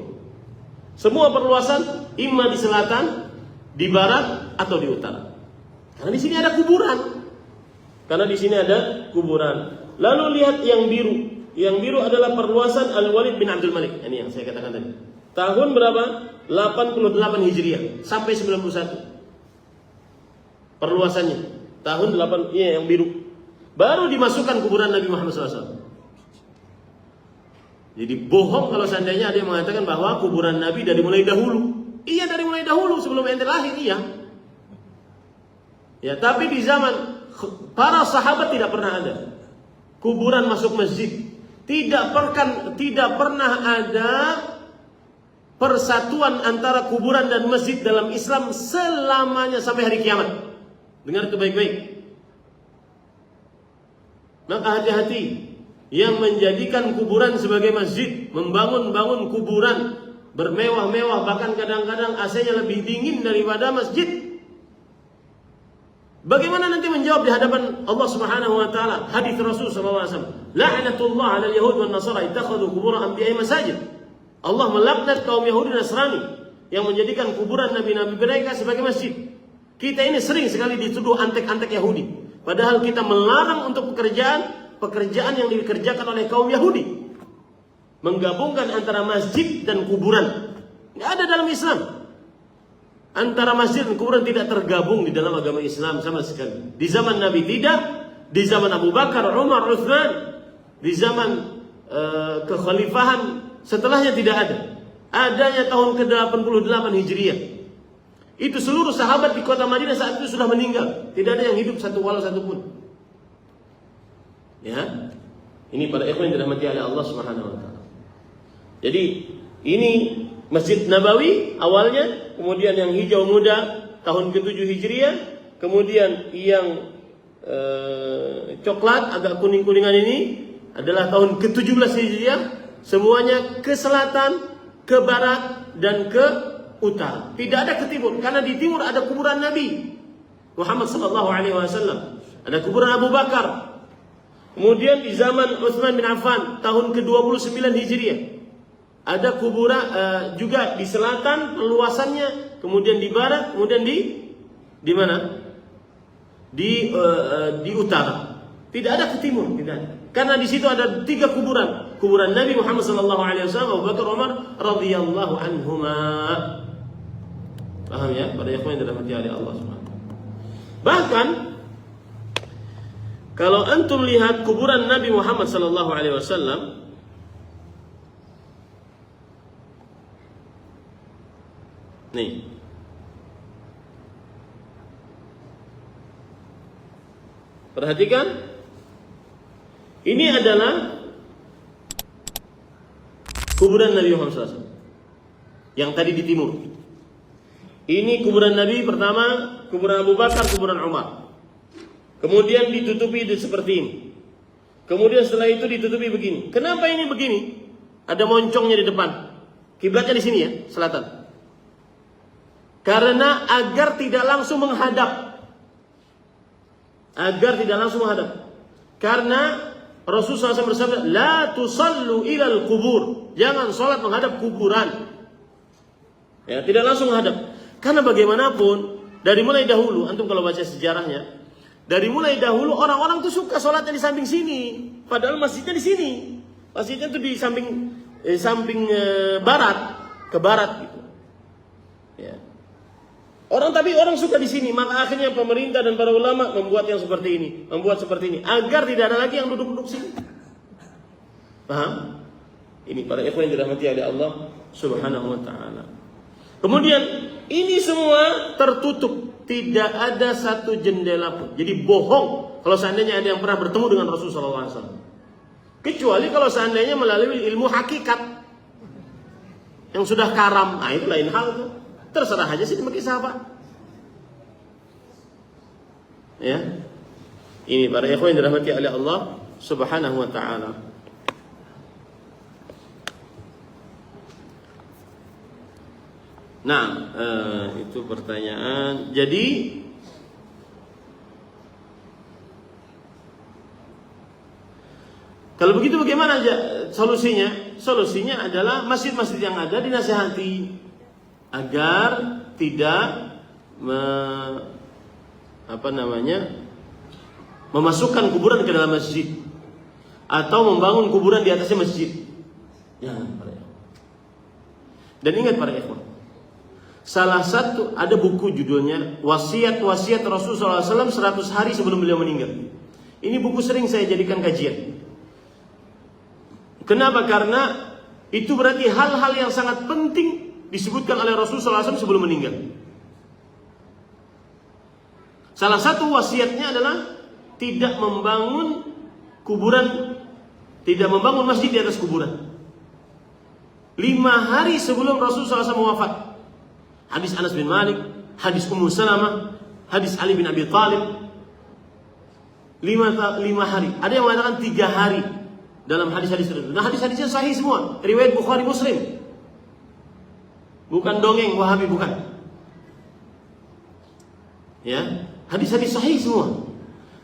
Semua perluasan imma di selatan, di barat, atau di utara. Karena di sini ada kuburan. Lalu lihat yang biru. Yang biru adalah perluasan Al-Walid bin Abdul Malik. Ini yang saya katakan tadi. Tahun berapa? 88 Hijriah sampai 91. Perluasannya tahun 8, yang biru. Baru dimasukkan kuburan Nabi Muhammad SAW. Jadi bohong kalau seandainya ada yang mengatakan bahwa kuburan Nabi dari mulai dahulu. Iya, dari mulai dahulu sebelum ente lahir, iya. Ya, tapi di zaman para sahabat tidak pernah ada kuburan masuk masjid. Tidak pernah ada persatuan antara kuburan dan masjid dalam Islam selamanya sampai hari kiamat. Dengar itu baik-baik. Maka hati-hati yang menjadikan kuburan sebagai masjid, membangun kuburan bermewah-mewah, bahkan kadang-kadang AC-nya lebih dingin daripada masjid. Bagaimana nanti menjawab di hadapan Allah Subhanahu wa taala? Hadis Rasul sallallahu alaihi wasallam, "La'natullah 'alal yahud wan nasara ittakhadhu qubur anbiya'i masajid." Allah melaknat kaum Yahudi dan Nasrani yang menjadikan kuburan nabi-nabi mereka sebagai masjid. Kita ini sering sekali dituduh antek-antek Yahudi, padahal kita melarang untuk pekerjaan yang dikerjakan oleh kaum Yahudi, menggabungkan antara masjid dan kuburan. Tidak ada dalam Islam. Antara masjid dan kuburan tidak tergabung di dalam agama Islam sama sekali. Di zaman Nabi tidak, di zaman Abu Bakar, Umar, Utsman, di zaman kekhalifahan setelahnya tidak ada. Adanya tahun ke-88 Hijriah. Itu seluruh sahabat di kota Madinah saat itu sudah meninggal. Tidak ada yang hidup walau satu pun. Ya. Ini para ikhwan yang dirahmati oleh Allah Subhanahu wa taala. Jadi, ini Masjid Nabawi awalnya, kemudian yang hijau muda tahun ke-7 Hijriah, kemudian yang coklat agak kuning-kuningan ini adalah tahun ke-17 Hijriah, semuanya ke selatan, ke barat, dan ke utara. Tidak ada ke timur, karena di timur ada kuburan Nabi Muhammad SAW, ada kuburan Abu Bakar. Kemudian di zaman Utsman bin Affan tahun ke-29 Hijriah ada kuburan juga di selatan perluasannya, kemudian di barat, kemudian di mana? Di utara. Tidak ada ke timur, tidak ada. Karena di situ ada 3 kuburan. Kuburan Nabi Muhammad SAW, Abu Bakar, Umar radhiyallahu anhuma. Paham ya? Pada ikhwan yang dirahmati oleh Allah Subhanahu. Bahkan kalau antum lihat kuburan Nabi Muhammad SAW, nih, perhatikan. Ini adalah kuburan Nabi Muhammad SAW. Yang tadi di timur. Ini kuburan Nabi pertama, kuburan Abu Bakar, kuburan Umar. Kemudian ditutupi seperti ini. Kemudian setelah itu ditutupi begini. Kenapa ini begini? Ada moncongnya di depan. Kiblatnya di sini ya, selatan. Karena agar tidak langsung menghadap. Agar tidak langsung menghadap. Karena Rasulullah SAW bersabda, la tusallu ilal kubur. Jangan sholat menghadap kuburan. Ya, tidak langsung menghadap. Karena bagaimanapun, dari mulai dahulu, antum kalau baca sejarahnya, dari mulai dahulu orang-orang tuh suka sholatnya di samping sini. Padahal masjidnya di sini. Masjidnya tuh di samping barat, ke barat gitu. Ya. Tapi orang suka di sini, maka akhirnya pemerintah dan para ulama membuat yang seperti ini, membuat seperti ini, agar tidak ada lagi yang duduk-duduk sini. Paham? Ini para ikhwan yang dirahmati oleh Allah Subhanahu wa taala. Kemudian ini semua tertutup, tidak ada satu jendela pun. Jadi bohong kalau seandainya ada yang pernah bertemu dengan Rasulullah SAW. Kecuali kalau seandainya melalui ilmu hakikat yang sudah karam, nah itu lain hal tuh. Terserah aja sih pakai sahabat. Ya. Ini para ikhwan yang dirahmati oleh Allah Subhanahu wa taala. Nah, itu pertanyaan. Jadi kalau begitu bagaimana aja solusinya? Solusinya adalah masjid-masjid yang ada dinasihati agar tidak memasukkan kuburan ke dalam masjid atau membangun kuburan di atasnya masjid. Jangan, para ikhwan. Dan ingat para ikhwan, salah satu ada buku judulnya Wasiat-wasiat Rasulullah SAW 100 hari sebelum beliau meninggal. Ini buku sering saya jadikan kajian. Kenapa? Karena itu berarti hal-hal yang sangat penting disebutkan oleh Rasulullah SAW sebelum meninggal. Salah satu wasiatnya adalah tidak membangun kuburan, tidak membangun masjid di atas kuburan. 5 hari sebelum Rasulullah SAW wafat. Hadis Anas bin Malik, hadis Ummu Salamah, hadis Ali bin Abi Thalib. 5 hari. Ada yang mengatakan 3 hari dalam hadis-hadis tersebut. Nah, hadis-hadisnya sahih semua, riwayat Bukhari Muslim. Bukan dongeng Wahabi, bukan. Ya, hadis-hadis sahih semua.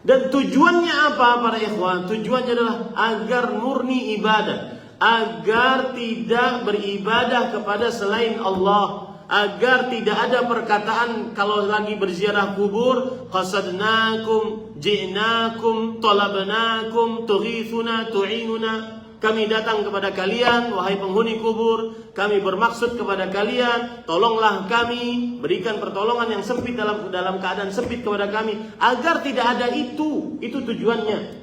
Dan tujuannya apa para ikhwan? Tujuannya adalah agar murni ibadah, agar tidak beribadah kepada selain Allah, agar tidak ada perkataan kalau lagi berziarah kubur, qasadnakum, ji'nakum, talabnakum, tughithuna, tu'inuna. Kami datang kepada kalian, wahai penghuni kubur. Kami bermaksud kepada kalian, tolonglah kami, berikan pertolongan yang sempit dalam keadaan sempit kepada kami. Agar tidak ada itu tujuannya.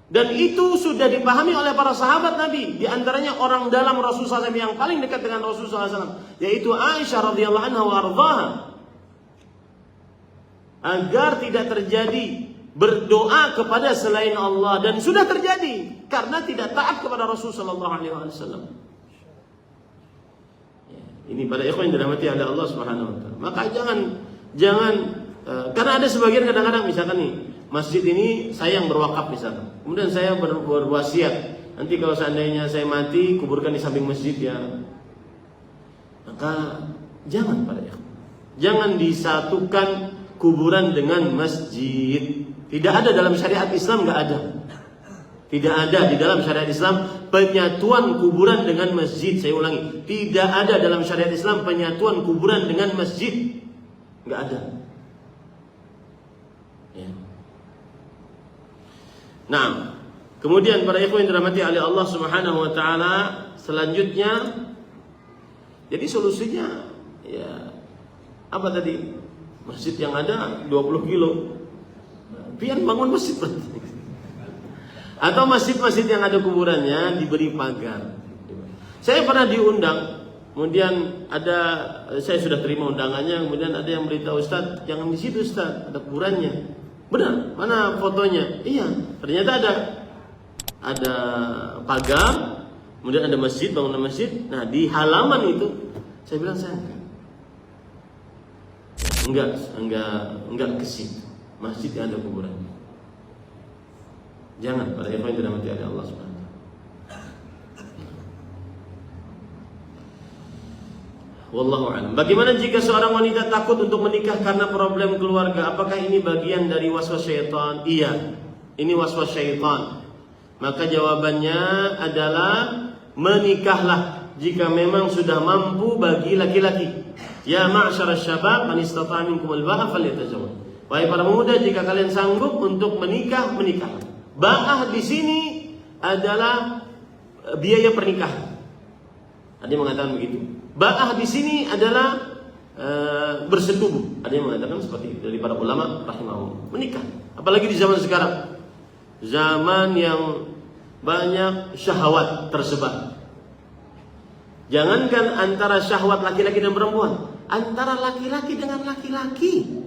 Dan itu sudah dipahami oleh para sahabat Nabi. Di antaranya orang dalam Rasulullah SAW yang paling dekat dengan Rasulullah SAW, yaitu Aisyah radhiyallahu anha wa ardhaha. Agar tidak terjadi berdoa kepada selain Allah, dan sudah terjadi karena tidak taat kepada Rasulullah SAW. Ini pada ikhwan yang dirahmati oleh Allah Subhanahu wa taala. Maka jangan karena ada sebagian kadang-kadang misalkan nih, masjid ini saya yang berwakaf misalkan. Kemudian saya berwasiat, nanti kalau seandainya saya mati kuburkan di samping masjid ya. Maka jangan pada ikhwan. Jangan disatukan kuburan dengan masjid. Tidak ada dalam syariat Islam, nggak ada. Tidak ada di dalam syariat Islam penyatuan kuburan dengan masjid. Saya ulangi, tidak ada dalam syariat Islam penyatuan kuburan dengan masjid. Nggak ada. Ya. Nah, kemudian para ikhwan yang dirahmati oleh Allah Subhanahu wa taala, selanjutnya jadi solusinya ya apa tadi? Masjid yang ada 20 kilo. Biar bangun masjid berarti. Atau masjid-masjid yang ada kuburannya diberi pagar. Saya pernah diundang, kemudian saya sudah terima undangannya, kemudian ada yang beritahu, Ustaz, jangan di situ Ustaz, ada kuburannya. Benar, mana fotonya? Iya, ternyata ada pagar, kemudian ada masjid, bangunan masjid. Nah, di halaman itu Saya bilang saya enggak ke situ. Masjid yang ada kuburan. Jangan, para ikhwan yang dirahmati oleh Allah Subhanahu wa taala. Wallahu a'lam. Bagaimana jika seorang wanita takut untuk menikah karena problem keluarga? Apakah ini bagian dari waswas syaitan? Iya, ini waswas syaitan. Maka jawabannya adalah menikahlah jika memang sudah mampu bagi laki-laki. Ya ma'syarasy syabab man istata'a minkumul ba'a falyatazawwaj. Wahai para pemuda, jika kalian sanggup untuk menikah, menikahlah. Ba'ah di sini adalah biaya pernikahan. Ada yang mengatakan begitu. Ba'ah di sini adalah bersetubuh. Ada yang mengatakan seperti itu dari para ulama rahimahullah. Menikah. Apalagi di zaman sekarang. Zaman yang banyak syahwat tersebar. Jangankan antara syahwat laki-laki dan perempuan, antara laki-laki dengan laki-laki.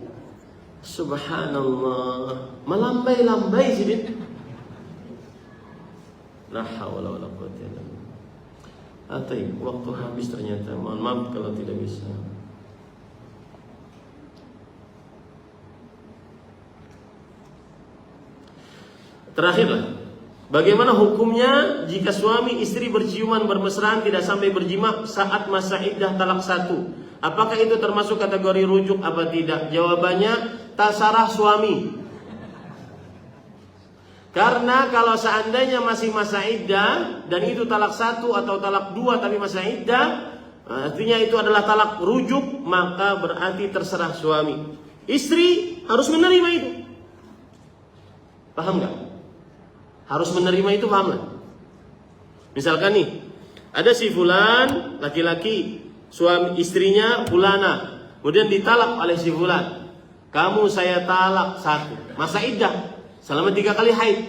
Subhanallah, melambai-lambai sih. La haula wala quwwata illa billah. Waktu habis ternyata. Mohon maaf kalau tidak bisa. Terakhirlah, bagaimana hukumnya jika suami istri berciuman bermesraan tidak sampai berjima saat masa iddah talak 1? Apakah itu termasuk kategori rujuk apa tidak? Jawabannya terserah suami. Karena kalau seandainya masih masa iddah dan itu talak 1 atau talak 2 tapi masa iddah, artinya itu adalah talak rujuk, maka berarti terserah suami. Istri harus menerima itu. Paham nggak? Harus menerima itu, paham nggak? Misalkan nih, ada si fulan laki-laki, suami istrinya fulana, kemudian ditalak oleh si fulan. Kamu saya talak 1, masa iddah selama 3 kali haid.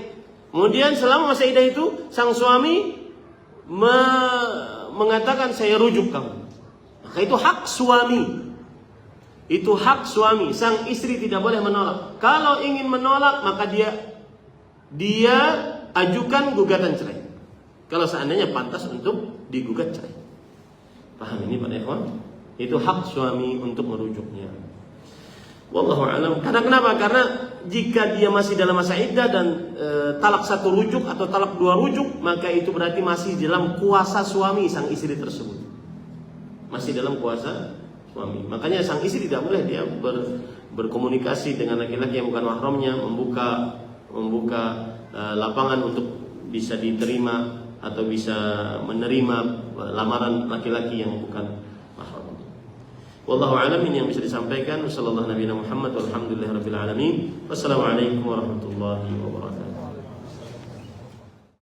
Kemudian selama masa iddah itu sang suami mengatakan saya rujuk kamu. Maka itu hak suami. Itu hak suami. Sang istri tidak boleh menolak. Kalau ingin menolak maka dia ajukan gugatan cerai. Kalau seandainya pantas untuk digugat cerai. Paham ini Pak ikhwan? Itu hak suami untuk merujuknya. Wallahu a'lam. Karena kenapa? Karena jika dia masih dalam masa iddah dan talak 1 rujuk atau talak 2 rujuk, maka itu berarti masih dalam kuasa suami sang istri tersebut. Masih dalam kuasa suami. Makanya sang istri tidak boleh dia berkomunikasi dengan laki-laki yang bukan mahramnya, membuka lapangan untuk bisa diterima atau bisa menerima lamaran laki-laki yang bukan mahram. Wallahu a'lam. Ini yang bisa disampaikan. Sallallahu nabiyana Muhammad walhamdulillahirabbil alamin. Wassalamualaikum warahmatullahi wabarakatuh.